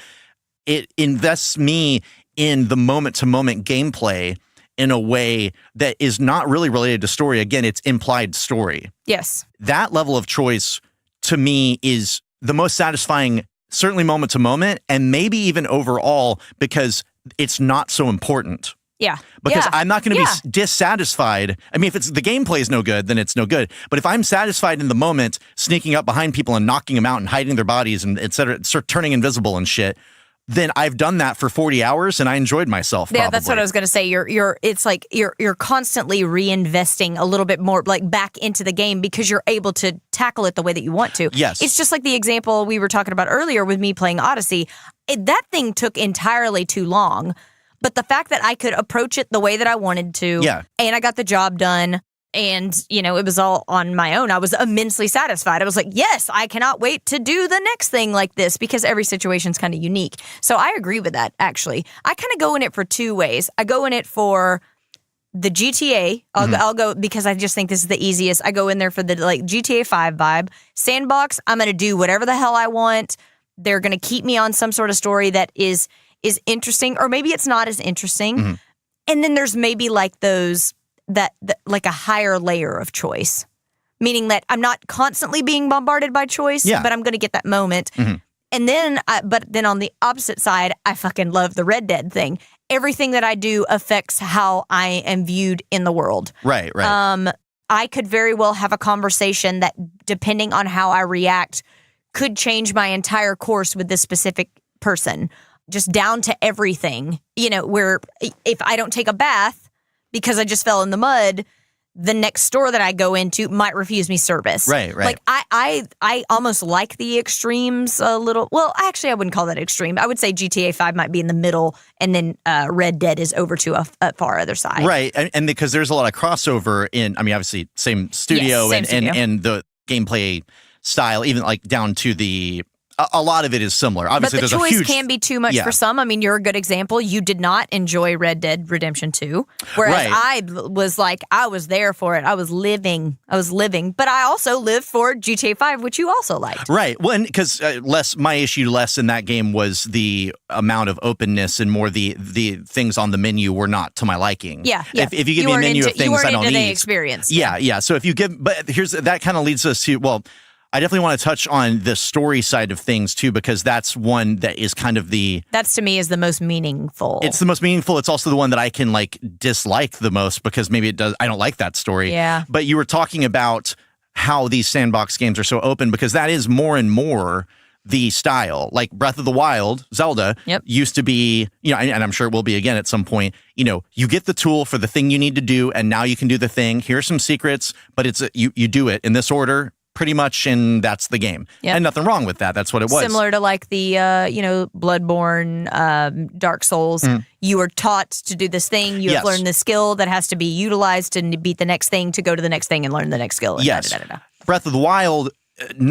Speaker 1: It invests me in the moment-to-moment gameplay in a way that is not really related to story. Again, it's implied story. Yes. That level of choice, to me, is the most satisfying, certainly moment to moment, and maybe even overall, because it's not so important. Yeah. Because I'm not going to be dissatisfied. I mean, if the gameplay is no good, then it's no good. But if I'm satisfied in the moment, sneaking up behind people and knocking them out and hiding their bodies and et cetera, turning invisible and shit, then I've done that for 40 hours and I enjoyed myself.
Speaker 2: Yeah,
Speaker 1: probably.
Speaker 2: that's what I was going to say. It's like you're constantly reinvesting a little bit more like back into the game because you're able to tackle it the way that you want to.
Speaker 1: Yes.
Speaker 2: It's just like the example we were talking about earlier with me playing Odyssey. That thing took entirely too long. But the fact that I could approach it the way that I wanted to, and I got the job done, and, it was all on my own, I was immensely satisfied. I was like, yes, I cannot wait to do the next thing like this because every situation's kind of unique. So I agree with that, actually. I kind of go in it for two ways. I go in it for the GTA. I'll go because I just think this is the easiest. I go in there for the GTA 5 vibe. Sandbox, I'm going to do whatever the hell I want. They're going to keep me on some sort of story that is interesting, or maybe it's not as interesting. And then there's maybe like those that like a higher layer of choice, meaning that I'm not constantly being bombarded by choice, but I'm going to get that moment. And then, but then on the opposite side, I fucking love the Red Dead thing. Everything that I do affects how I am viewed in the world.
Speaker 1: Right.
Speaker 2: I could very well have a conversation that, depending on how I react, could change my entire course with this specific person, just down to everything. Where if I don't take a bath because I just fell in the mud, the next store that I go into might refuse me service.
Speaker 1: Right.
Speaker 2: Like I almost like the extremes a little. Well, actually, I wouldn't call that extreme. I would say GTA 5 might be in the middle, and then Red Dead is over to a far other side.
Speaker 1: Right, and because there's a lot of crossover in. I mean, obviously, same studio, and the gameplay style, even like down to the. A lot of it is similar. Obviously,
Speaker 2: but the choice can be too much for some. I mean, you're a good example. You did not enjoy Red Dead Redemption 2, whereas I was like, I was there for it. I was living. But I also lived for GTA 5, which you also liked.
Speaker 1: Right. Well, because my issue less in that game was the amount of openness and more the things on the menu were not to my liking.
Speaker 2: Yeah.
Speaker 1: If you give me a menu of things I don't need.
Speaker 2: The experience.
Speaker 1: Yeah. So if you give, but that kind of leads us to, well, I definitely want to touch on the story side of things too, because that's one that is kind of that's
Speaker 2: to me is the most meaningful.
Speaker 1: It's the most meaningful. It's also the one that I can dislike the most because maybe I don't like that story.
Speaker 2: Yeah.
Speaker 1: But you were talking about how these sandbox games are so open because that is more and more the style. Like Breath of the Wild, Zelda used to be, and I'm sure it will be again at some point, you get the tool for the thing you need to do and now you can do the thing. Here's some secrets, but it's you do it in this order. Pretty much, and that's the game. And nothing wrong with that. That's what it was.
Speaker 2: Similar to like the, Bloodborne, Dark Souls. You were taught to do this thing. You have learned the skill that has to be utilized to beat the next thing, to go to the next thing and learn the next skill.
Speaker 1: Yes. Breath of the Wild,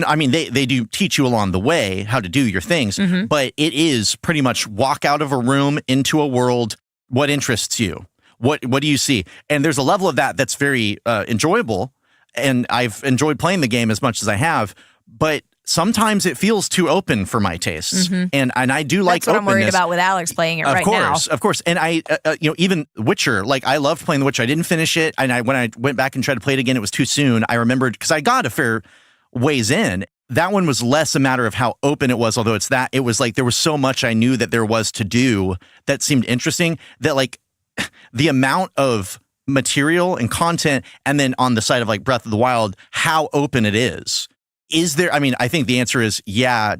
Speaker 1: I mean, they do teach you along the way how to do your things, but it is pretty much walk out of a room into a world. What interests you? What do you see? And there's a level of that that's very enjoyable. And I've enjoyed playing the game as much as I have, but sometimes it feels too open for my tastes. And I do like openness.
Speaker 2: That's what I'm worried about with Alex playing it right now.
Speaker 1: Of course. And I, even Witcher, I loved playing The Witcher. I didn't finish it. And when I went back and tried to play it again, it was too soon. I remembered, because I got a fair ways in. That one was less a matter of how open it was, although it was there was so much I knew that there was to do that seemed interesting that the amount of material and content, and then on the side of Breath of the Wild, how open it is. Is there, I mean, I think the answer is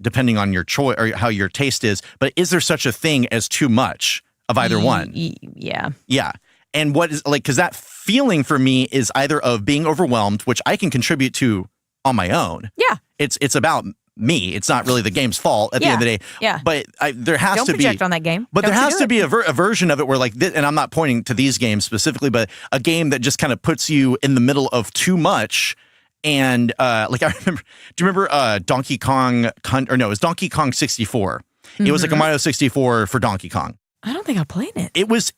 Speaker 1: depending on your choice or how your taste is, but is there such a thing as too much of either one?
Speaker 2: Yeah.
Speaker 1: Yeah. And what is, because that feeling for me is either of being overwhelmed, which I can contribute to on my own.
Speaker 2: Yeah.
Speaker 1: It's about me. It's not really the game's fault at the end of the day.
Speaker 2: Yeah.
Speaker 1: But there has
Speaker 2: Don't
Speaker 1: to be.
Speaker 2: Don't project on that game.
Speaker 1: But there has to be a version of it where and I'm not pointing to these games specifically, but a game that just kind of puts you in the middle of too much. And I remember, do you remember Donkey Kong? It was Donkey Kong 64. It was like a Mario 64 for Donkey Kong.
Speaker 2: I don't think I played it.
Speaker 1: It was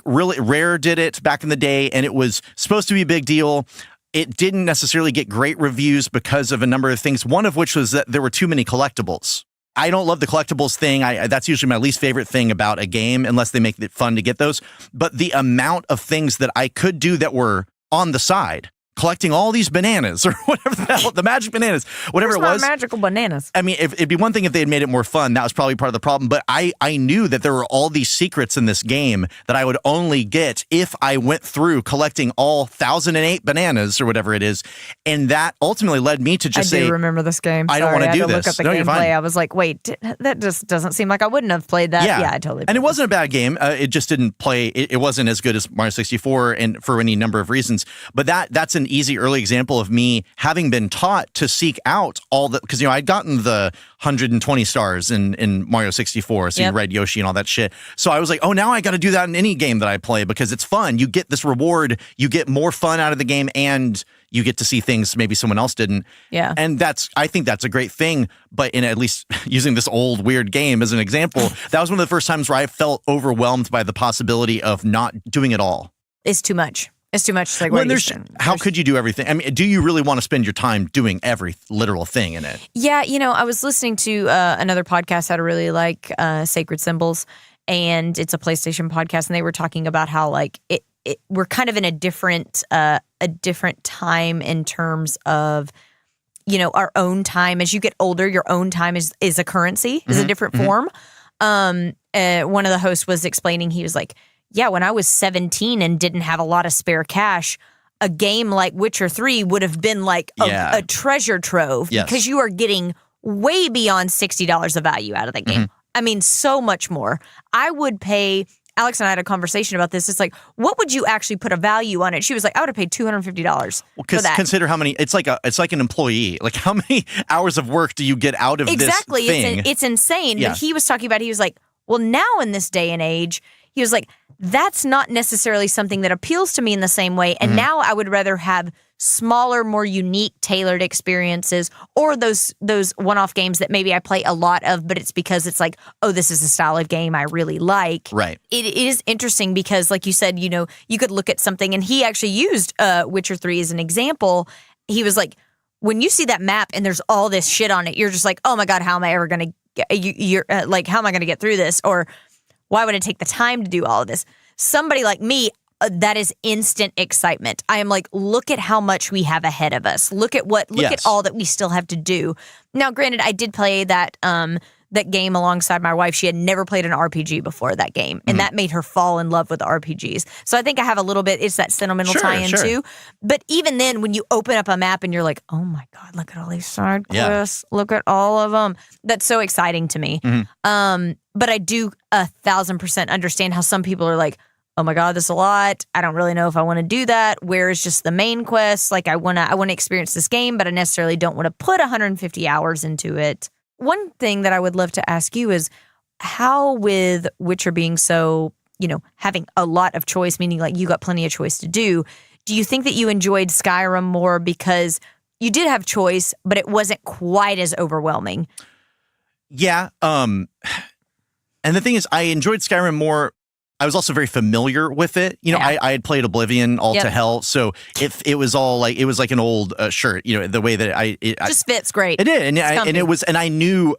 Speaker 1: really Rare did it back in the day, and it was supposed to be a big deal. It didn't necessarily get great reviews because of a number of things, one of which was that there were too many collectibles. I don't love the collectibles thing. That's usually my least favorite thing about a game, unless they make it fun to get those. But the amount of things that I could do that were on the side, collecting all these bananas or whatever the hell, the magic bananas, whatever it was.
Speaker 2: Magical bananas.
Speaker 1: I mean, it'd be one thing if they had made it more fun. That was probably part of the problem. But I knew that there were all these secrets in this game that I would only get if I went through collecting all 1,008 bananas or whatever it is. And that ultimately led me to just say,
Speaker 2: I do remember this game.
Speaker 1: I don't want to do this.
Speaker 2: Look up the gameplay. I was like, wait, that just doesn't seem like I wouldn't have played that. Yeah, I totally.
Speaker 1: And it wasn't a bad game. It just didn't play. It wasn't as good as Mario 64, and for any number of reasons. But that's an easy early example of me having been taught to seek out all the, because I'd gotten the 120 stars in Mario 64, so you ride Yoshi and all that shit. So I was like, oh, now I got to do that in any game that I play because it's fun. You get this reward, you get more fun out of the game, and you get to see things maybe someone else didn't.
Speaker 2: Yeah.
Speaker 1: And I think that's a great thing. But in at least using this old weird game as an example, that was one of the first times where I felt overwhelmed by the possibility of not doing it all.
Speaker 2: It's too much. It's too much. Like,
Speaker 1: how could you do everything? I mean, do you really want to spend your time doing every literal thing in it?
Speaker 2: Yeah, I was listening to another podcast that I really like, Sacred Symbols, and it's a PlayStation podcast, and they were talking about how like we're kind of in a different time in terms of our own time. As you get older, your own time is a currency, is a different form. One of the hosts was explaining, he was like, yeah, when I was 17 and didn't have a lot of spare cash, a game like Witcher 3 would have been like a treasure trove because you are getting way beyond $60 of value out of the game. I mean, so much more. I would pay, Alex and I had a conversation about this. It's like, what would you actually put a value on it? She was like, I would have paid $250 for that.
Speaker 1: Consider how many, it's like an employee. Like how many hours of work do you get out of this thing?
Speaker 2: Exactly. It's insane. Yeah. But he was talking about, he was like, well, now in this day and age, he was like, that's not necessarily something that appeals to me in the same way. And now I would rather have smaller, more unique, tailored experiences, or those one-off games that maybe I play a lot of, but it's because it's like, oh, this is a style of game I really like.
Speaker 1: Right.
Speaker 2: It is interesting because, like you said, you could look at something, and he actually used Witcher 3 as an example. He was like, when you see that map and there's all this shit on it, you're just like, oh my God, how am I ever going to like, how am I going to get through this? Or why would it take the time to do all of this? Somebody like me, that is instant excitement. I am like, look at how much we have ahead of us. Look at all that we still have to do. Now, granted, I did play that game alongside my wife. She had never played an RPG before that game, and that made her fall in love with RPGs. So I think I have a little bit, it's that sentimental tie-in too. But even then, when you open up a map and you're like, oh my God, look at all these side quests. Look at all of them. That's so exciting to me. But I do 1,000% understand how some people are like, oh my God, this is a lot. I don't really know if I want to do that. Where is just the main quest? Like I want to experience this game, but I necessarily don't want to put 150 hours into it. One thing that I would love to ask you is how, with Witcher being so, having a lot of choice, meaning like you got plenty of choice to do you think that you enjoyed Skyrim more because you did have choice, but it wasn't quite as overwhelming?
Speaker 1: Yeah. And the thing is, I enjoyed Skyrim more. I was also very familiar with it. I had played Oblivion all to hell. So it was all like, it was like an old shirt, the way that it
Speaker 2: just fits great.
Speaker 1: It did. And I knew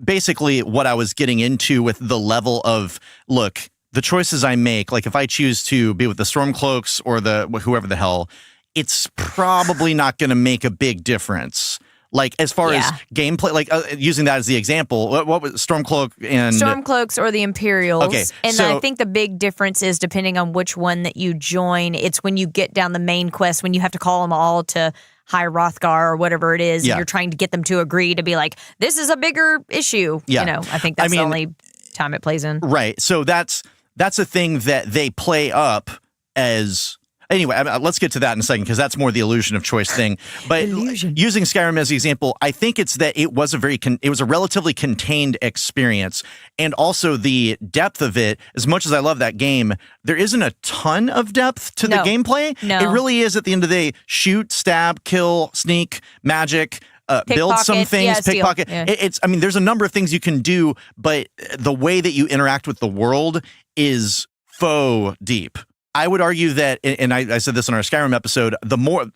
Speaker 1: basically what I was getting into with the level of, look, the choices I make, like if I choose to be with the Stormcloaks or whoever the hell, it's probably not going to make a big difference. Like as far as gameplay, like using that as the example, what was Stormcloaks
Speaker 2: or the Imperials?
Speaker 1: Okay,
Speaker 2: and I think the big difference is depending on which one that you join. It's when you get down the main quest, when you have to call them all to High Hrothgar or whatever it is, and you're trying to get them to agree to be like, this is a bigger issue.
Speaker 1: Yeah.
Speaker 2: I think that's the only time it plays in.
Speaker 1: Right. So that's a thing that they play up as. Anyway, let's get to that in a second because that's more the illusion of choice thing. But using Skyrim as the example, I think it's that it was a relatively contained experience, and also the depth of it. As much as I love that game, there isn't a ton of depth to the gameplay.
Speaker 2: No.
Speaker 1: It really is at the end of the day: shoot, stab, kill, sneak, magic. Build some things, pickpocket. Yeah. There's a number of things you can do, but the way that you interact with the world is faux deep. I would argue that, and I said this on our Skyrim episode,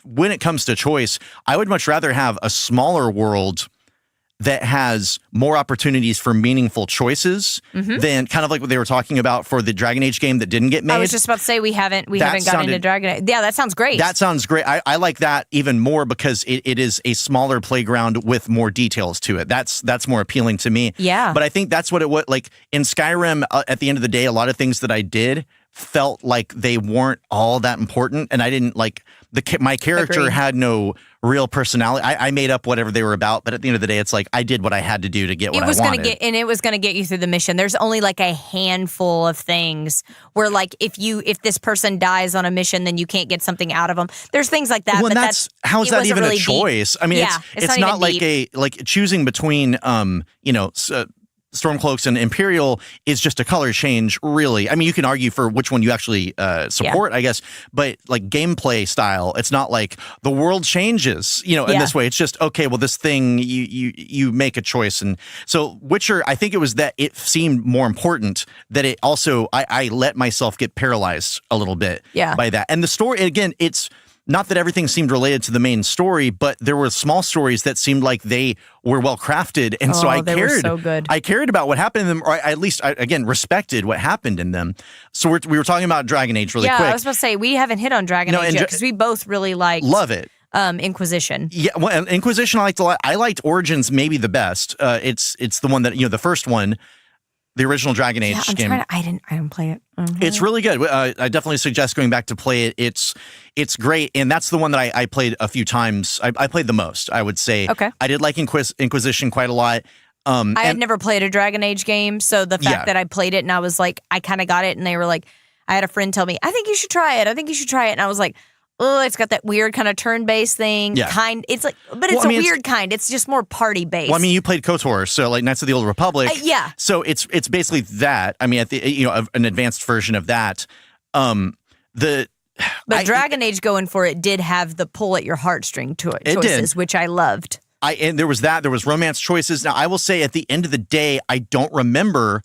Speaker 1: when it comes to choice, I would much rather have a smaller world that has more opportunities for meaningful choices than kind of like what they were talking about for the Dragon Age game that didn't get made.
Speaker 2: I was just about to say we haven't gotten into Dragon Age. Yeah, that sounds great.
Speaker 1: That sounds great. I like that even more because it is a smaller playground with more details to it. That's more appealing to me.
Speaker 2: Yeah.
Speaker 1: But I think that's what it was like in Skyrim. At the end of the day, a lot of things that I did felt like they weren't all that important, and I didn't like my character had no real personality. I made up whatever they were about, but at the end of the day, it's like I did what I had to do to get what I wanted.
Speaker 2: It was going to get you through the mission. There's only like a handful of things where like if this person dies on a mission, then you can't get something out of them. There's things like that.
Speaker 1: Well,
Speaker 2: but
Speaker 1: how's that even really a choice?
Speaker 2: Deep.
Speaker 1: I mean, it's not like choosing between Stormcloaks and Imperial is just a color change, really. I mean, you can argue for which one you actually support, I guess, but like gameplay style, it's not like the world changes, in this way. It's just, okay, well, this thing, you make a choice. And so Witcher, I think it was that it seemed more important that it also, I let myself get paralyzed a little bit by that. And the story, again, it's not that everything seemed related to the main story, but there were small stories that seemed like they were well crafted, and so I cared.
Speaker 2: Were so good.
Speaker 1: I cared about what happened in them, or at least, again, respected what happened in them. So we were talking about Dragon Age really quick.
Speaker 2: Yeah, I was about to say we haven't hit on Dragon Age yet because we both really
Speaker 1: love it.
Speaker 2: Inquisition.
Speaker 1: Yeah, well, Inquisition I liked a lot. I liked Origins maybe the best. It's the one that the first one. The original Dragon Age game.
Speaker 2: I didn't play it.
Speaker 1: It's really good. I definitely suggest going back to play it. It's great, and that's the one that I played a few times. I played the most, I would say.
Speaker 2: Okay.
Speaker 1: I did like Inquisition quite a lot.
Speaker 2: I had never played a Dragon Age game, so the fact that I played it and I was like, I kind of got it, and they were like, I had a friend tell me, I think you should try it. And I was like, oh, it's got that weird kind of turn-based thing.
Speaker 1: Yeah.
Speaker 2: It's like, but it's weird kind. It's just more party-based.
Speaker 1: Well, I mean, you played KOTOR, so like Knights of the Old Republic.
Speaker 2: Yeah.
Speaker 1: So it's basically that. I mean, at the an advanced version of that. But
Speaker 2: Dragon Age going for it did have the pull at your heartstring choices, which I loved.
Speaker 1: And there was that. There was romance choices. Now, I will say, at the end of the day, I don't remember.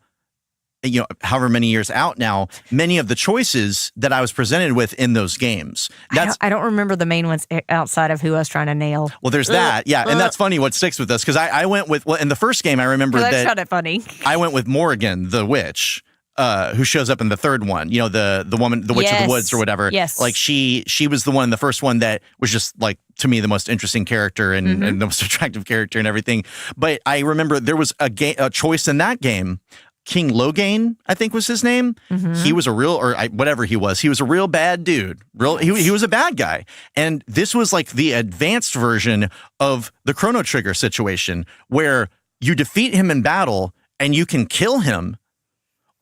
Speaker 1: However many years out now, many of the choices that I was presented with in those games.
Speaker 2: I don't remember the main ones outside of who I was trying to nail.
Speaker 1: Well, there's that. Yeah. And that's funny what sticks with us. Because I went with, in the first game, I remember that.
Speaker 2: That's kind of funny.
Speaker 1: I went with Morrigan, the witch, who shows up in the third one. The woman, the witch of the woods or whatever.
Speaker 2: Yes.
Speaker 1: Like she was the one in the first one that was just like, to me, the most interesting character and the most attractive character and everything. But I remember there was a choice in that game. King Logain, I think was his name. He was a real, whatever he was a real bad dude. He was a bad guy. And this was like the advanced version of the Chrono Trigger situation where you defeat him in battle and you can kill him,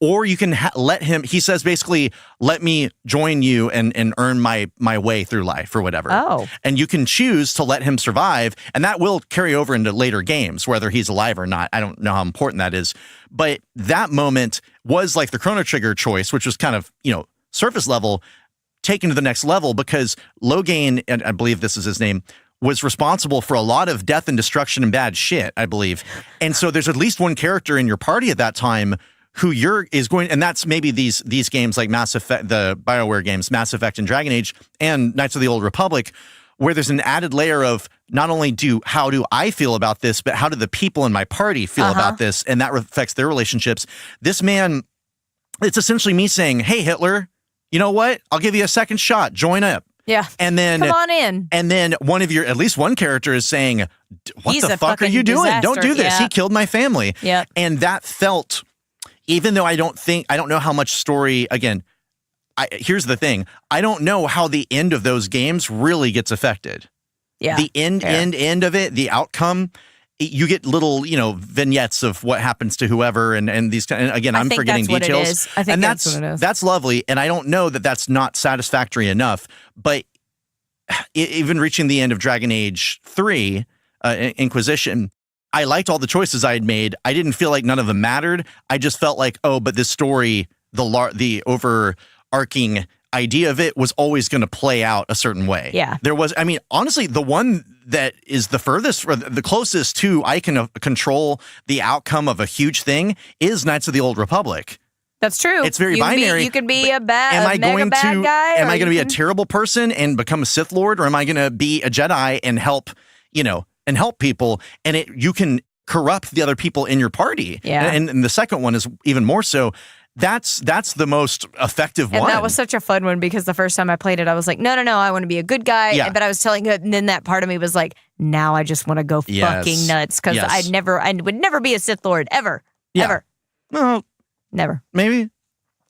Speaker 1: or you can let him, he says basically, let me join you and earn my way through life or whatever.
Speaker 2: Oh.
Speaker 1: And you can choose to let him survive, and that will carry over into later games, whether he's alive or not. I don't know how important that is. But that moment was like the Chrono Trigger choice, which was kind of, surface level, taken to the next level, because Logain, and I believe this is his name, was responsible for a lot of death and destruction and bad shit, I believe. And so there's at least one character in your party at that time who is going, and that's maybe these games like Mass Effect, the BioWare games, Mass Effect and Dragon Age, and Knights of the Old Republic, where there's an added layer of not only how do I feel about this, but how do the people in my party feel about this, and that affects their relationships. This man, it's essentially me saying, hey, Hitler, you know what? I'll give you a second shot. Join up.
Speaker 2: Yeah.
Speaker 1: And then
Speaker 2: come on in.
Speaker 1: And then at least one character is saying, what the fuck are you doing?
Speaker 2: Disaster.
Speaker 1: Don't do this. Yeah. He killed my family.
Speaker 2: Yeah.
Speaker 1: And that felt, even though I don't know how much story, again, here's the thing. I don't know how the end of those games really gets affected.
Speaker 2: Yeah.
Speaker 1: The end of it, the outcome, you get little, vignettes of what happens to whoever and these kind. And again, I'm forgetting details.
Speaker 2: I think that's what it is.
Speaker 1: That's lovely. And I don't know that that's not satisfactory enough, but even reaching the end of Dragon Age 3, Inquisition, I liked all the choices I had made. I didn't feel like none of them mattered. I just felt like, but this story, the overarching idea of it was always going to play out a certain way.
Speaker 2: Yeah.
Speaker 1: There was, honestly, the one that is the furthest, or the closest to I can control the outcome of a huge thing is Knights of the Old Republic.
Speaker 2: That's true.
Speaker 1: It's very binary.
Speaker 2: You could be a mega bad guy.
Speaker 1: Am I going to be a terrible person and become a Sith Lord, or am I going to be a Jedi and help, and help people? And you can corrupt the other people in your party.
Speaker 2: Yeah.
Speaker 1: And the second one is even more so. That's the most effective one.
Speaker 2: And that was such a fun one because the first time I played it, I was like, no, I want to be a good guy.
Speaker 1: Yeah.
Speaker 2: But I was telling it, and then that part of me was like, now I just want to go fucking nuts because I would never be a Sith Lord ever.
Speaker 1: Well,
Speaker 2: never.
Speaker 1: Maybe.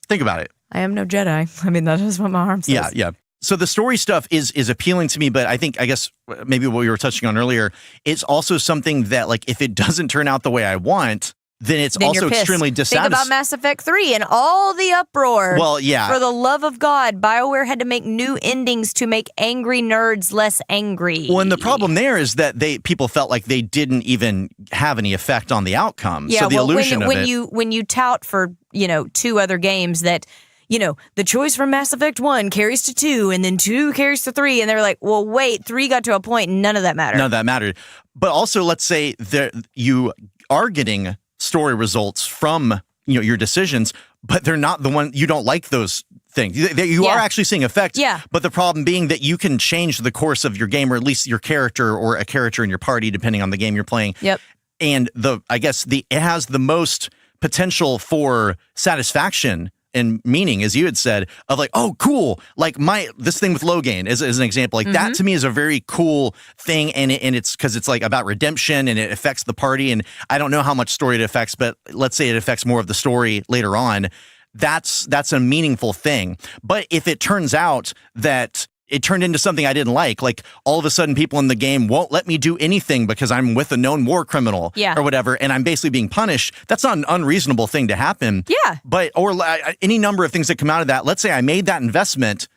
Speaker 1: Think about it.
Speaker 2: I am no Jedi. I mean, that is what my arm says.
Speaker 1: Yeah. So the story stuff is appealing to me, but I guess maybe what we were touching on earlier, it's also something that like if it doesn't turn out the way I want, then it's also extremely dissatisfying.
Speaker 2: Think about Mass Effect 3 and all the uproar.
Speaker 1: Well, yeah.
Speaker 2: For the love of God, BioWare had to make new endings to make angry nerds less angry.
Speaker 1: Well, and the problem there is that people felt like they didn't even have any effect on the outcome.
Speaker 2: Yeah,
Speaker 1: so the illusion of it.
Speaker 2: When you tout for, 2 other games that, the choice from Mass Effect 1 carries to 2 and then 2 carries to 3, and they're like, well, wait, 3 got to a point and none of that mattered.
Speaker 1: None of that mattered. But also, let's say that you are getting story results from your decisions, but they're not the one you don't like those things. You are actually seeing effects.
Speaker 2: Yeah.
Speaker 1: But the problem being that you can change the course of your game, or at least your character or a character in your party, depending on the game you're playing.
Speaker 2: Yep.
Speaker 1: And it has the most potential for satisfaction and meaning, as you had said, of like, oh, cool. Like this thing with Logain is an example. Like that to me is a very cool thing. And it's because it's like about redemption and it affects the party. And I don't know how much story it affects, but let's say it affects more of the story later on. That's a meaningful thing. But if it turns out that it turned into something I didn't like all of a sudden people in the game won't let me do anything because I'm with a known war criminal or whatever, and I'm basically being punished. That's not an unreasonable thing to happen.
Speaker 2: Yeah.
Speaker 1: But, or any number of things that come out of that. Let's say I made that investment.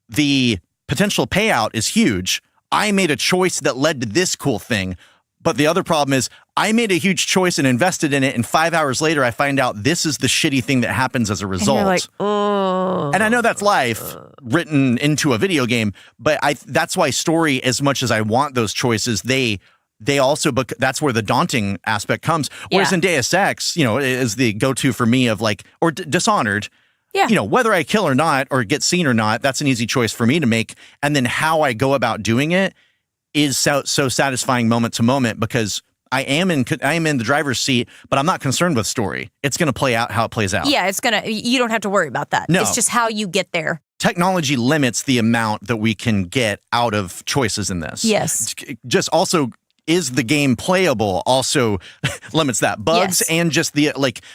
Speaker 1: The potential payout is huge. I made a choice that led to this cool thing. But the other problem is I made a huge choice and invested in it, and 5 hours later I find out this is the shitty thing that happens as a result.
Speaker 2: And you're like, oh.
Speaker 1: And I know that's life written into a video game, but that's why story, as much as I want those choices, they also, but that's where the daunting aspect comes. Whereas in Deus Ex, is the go-to for me of or Dishonored. Yeah. Whether I kill or not, or get seen or not, that's an easy choice for me to make. And then how I go about doing it is so satisfying moment to moment because I am in the driver's seat, but I'm not concerned with story. It's going to play out how it plays out.
Speaker 2: Yeah, you don't have to worry about that.
Speaker 1: No.
Speaker 2: It's just how you get there.
Speaker 1: Technology limits the amount that we can get out of choices in this.
Speaker 2: Yes.
Speaker 1: Just also, is the game playable also limits that. Bugs and just the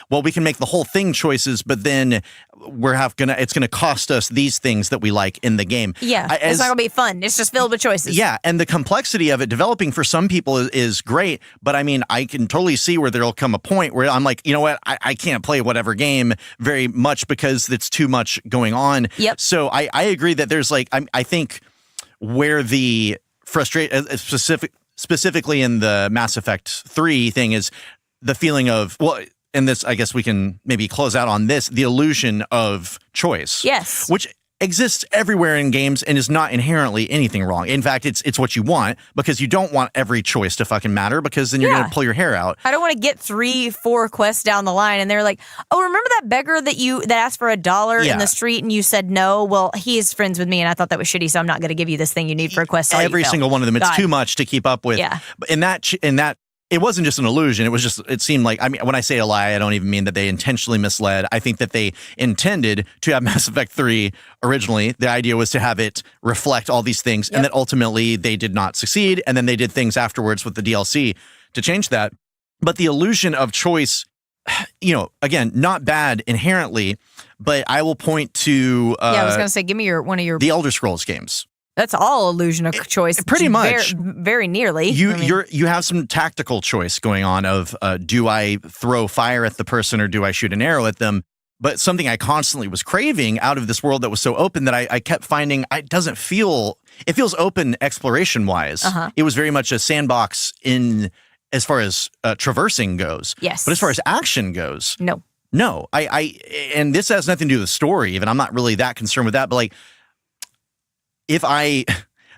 Speaker 1: we can make the whole thing choices, but then it's gonna cost us these things that we like in the game.
Speaker 2: Yeah, it's not gonna be fun. It's just filled with choices.
Speaker 1: Yeah, and the complexity of it developing for some people is great, but I mean, I can totally see where there'll come a point where I'm like, you know what, I can't play whatever game very much because it's too much going on.
Speaker 2: Yep.
Speaker 1: So I agree that there's I think where the specifically in the Mass Effect 3 thing is the feeling of, and this, I guess we can maybe close out on this, the illusion of choice.
Speaker 2: Yes.
Speaker 1: Which exists everywhere in games and is not inherently anything wrong. In fact, it's what you want because you don't want every choice to fucking matter because then you're going to pull your hair out.
Speaker 2: I don't want to get 3-4 quests down the line and they're like, oh, remember that beggar that asked for $1 in the street and you said no? Well, he is friends with me and I thought that was shitty, so I'm not going to give you this thing you need for a quest.
Speaker 1: Every single one of them. It's too much to keep up with.
Speaker 2: Yeah.
Speaker 1: In that it wasn't just an illusion. It seemed like, I mean, when I say a lie, I don't even mean that they intentionally misled. I think that they intended to have Mass Effect 3 originally. The idea was to have it reflect all these things, and that ultimately they did not succeed. And then they did things afterwards with the DLC to change that. But the illusion of choice, again, not bad inherently, but I will point to
Speaker 2: I was going to say, give me one of your
Speaker 1: the Elder Scrolls games.
Speaker 2: That's all illusion of choice.
Speaker 1: Pretty much.
Speaker 2: Very nearly.
Speaker 1: You have some tactical choice going on of do I throw fire at the person or do I shoot an arrow at them? But something I constantly was craving out of this world that was so open that I kept finding it feels open exploration-wise. It was very much a sandbox as far as traversing goes.
Speaker 2: Yes.
Speaker 1: But as far as action goes,
Speaker 2: no.
Speaker 1: And this has nothing to do with the story even. I'm not really that concerned with that, but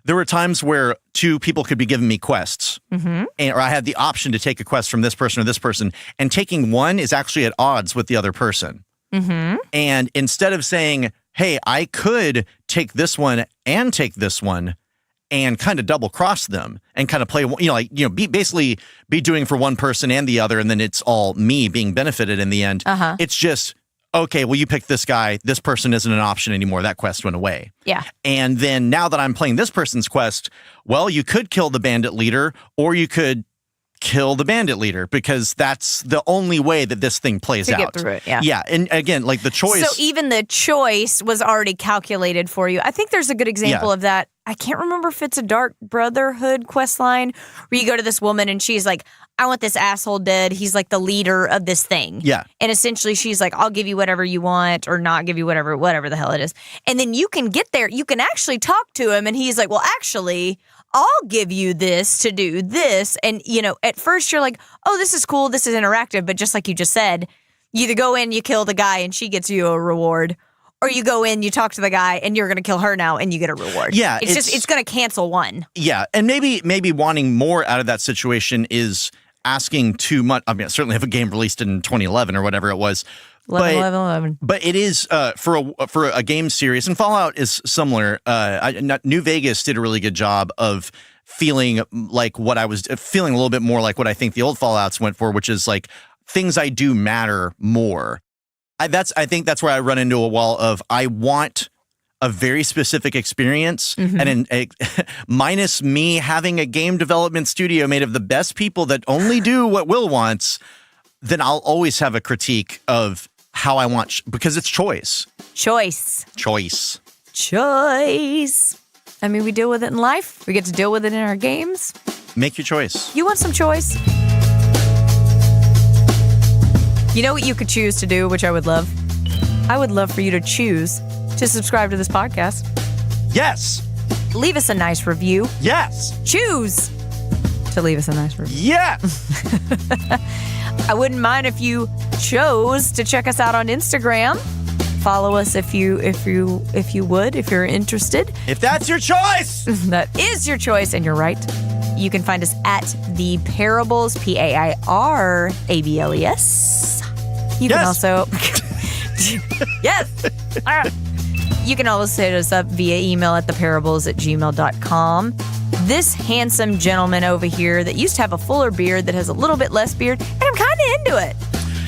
Speaker 1: there were times where 2 people could be giving me quests, or I had the option to take a quest from this person or this person, and taking one is actually at odds with the other person. And instead of saying, hey, I could take this one and take this one, and kind of double cross them and kind of play, basically be doing for one person and the other, and then it's all me being benefited in the end. It's just, okay, well, you picked this guy. This person isn't an option anymore. That quest went away.
Speaker 2: Yeah.
Speaker 1: And then now that I'm playing this person's quest, well, you could kill the bandit leader, or you could kill the bandit leader, because that's the only way that this thing plays out.
Speaker 2: To get through it, yeah.
Speaker 1: Yeah, and again, like the choice.
Speaker 2: So even the choice was already calculated for you. I think there's a good example of that. I can't remember if it's a Dark Brotherhood quest line where you go to this woman and she's like, I want this asshole dead. He's like the leader of this thing.
Speaker 1: Yeah.
Speaker 2: And essentially she's like, I'll give you whatever you want or not give you whatever the hell it is. And then you can get there. You can actually talk to him and he's like, well, actually, I'll give you this to do this. And, at first you're like, oh, this is cool. This is interactive. But just like you just said, you either go in, you kill the guy and she gets you a reward, or you go in, you talk to the guy and you're going to kill her now and you get a reward.
Speaker 1: Yeah.
Speaker 2: It's going to cancel one.
Speaker 1: Yeah. And maybe wanting more out of that situation is asking too much. I mean, certainly if a game released in 2011 or whatever it was.
Speaker 2: 11.
Speaker 1: But it is for a game series, and Fallout is similar. New Vegas did a really good job of feeling like what I was feeling a little bit more like what I think the old Fallouts went for, which is like things I do matter more. I think that's where I run into a wall of I want a very specific experience, and minus me having a game development studio made of the best people that only do what Will wants, then I'll always have a critique of how I want, because it's choice.
Speaker 2: Choice. I mean, we deal with it in life. We get to deal with it in our games.
Speaker 1: Make your choice.
Speaker 2: You want some choice? You know what you could choose to do, which I would love? I would love for you to choose to subscribe to this podcast.
Speaker 1: Yes.
Speaker 2: Leave us a nice review.
Speaker 1: Yes.
Speaker 2: Choose to leave us a nice review.
Speaker 1: Yes.
Speaker 2: I wouldn't mind if you chose to check us out on Instagram. Follow us if you would, if you're interested.
Speaker 1: If that's your choice.
Speaker 2: That is your choice, and you're right. You can find us at the Pairables, Pairables. You can also yes. You can always hit us up via email at thepairables@gmail.com. This handsome gentleman over here that used to have a fuller beard that has a little bit less beard, and I'm kind of into it.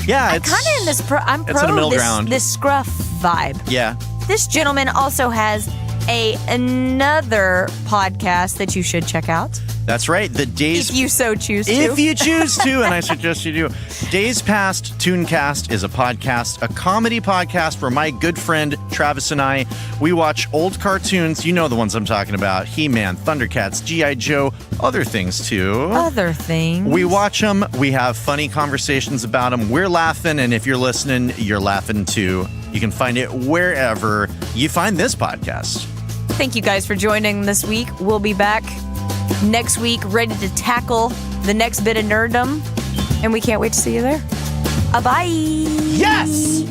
Speaker 1: Yeah,
Speaker 2: I'm kind of in this. I'm pro this scruff vibe.
Speaker 1: Yeah.
Speaker 2: This gentleman also has another podcast that you should check out.
Speaker 1: That's right. The Days...
Speaker 2: If you so choose to.
Speaker 1: If you choose to, and I suggest you do. Days Past Tooncast is a podcast, a comedy podcast where my good friend Travis and I, we watch old cartoons. You know the ones I'm talking about. He-Man, Thundercats, G.I. Joe, other things too.
Speaker 2: Other things.
Speaker 1: We watch them. We have funny conversations about them. We're laughing, and if you're listening, you're laughing too. You can find it wherever you find this podcast.
Speaker 2: Thank you guys for joining this week. We'll be back next week, ready to tackle the next bit of nerddom, and we can't wait to see you there. Bye.
Speaker 1: Yes!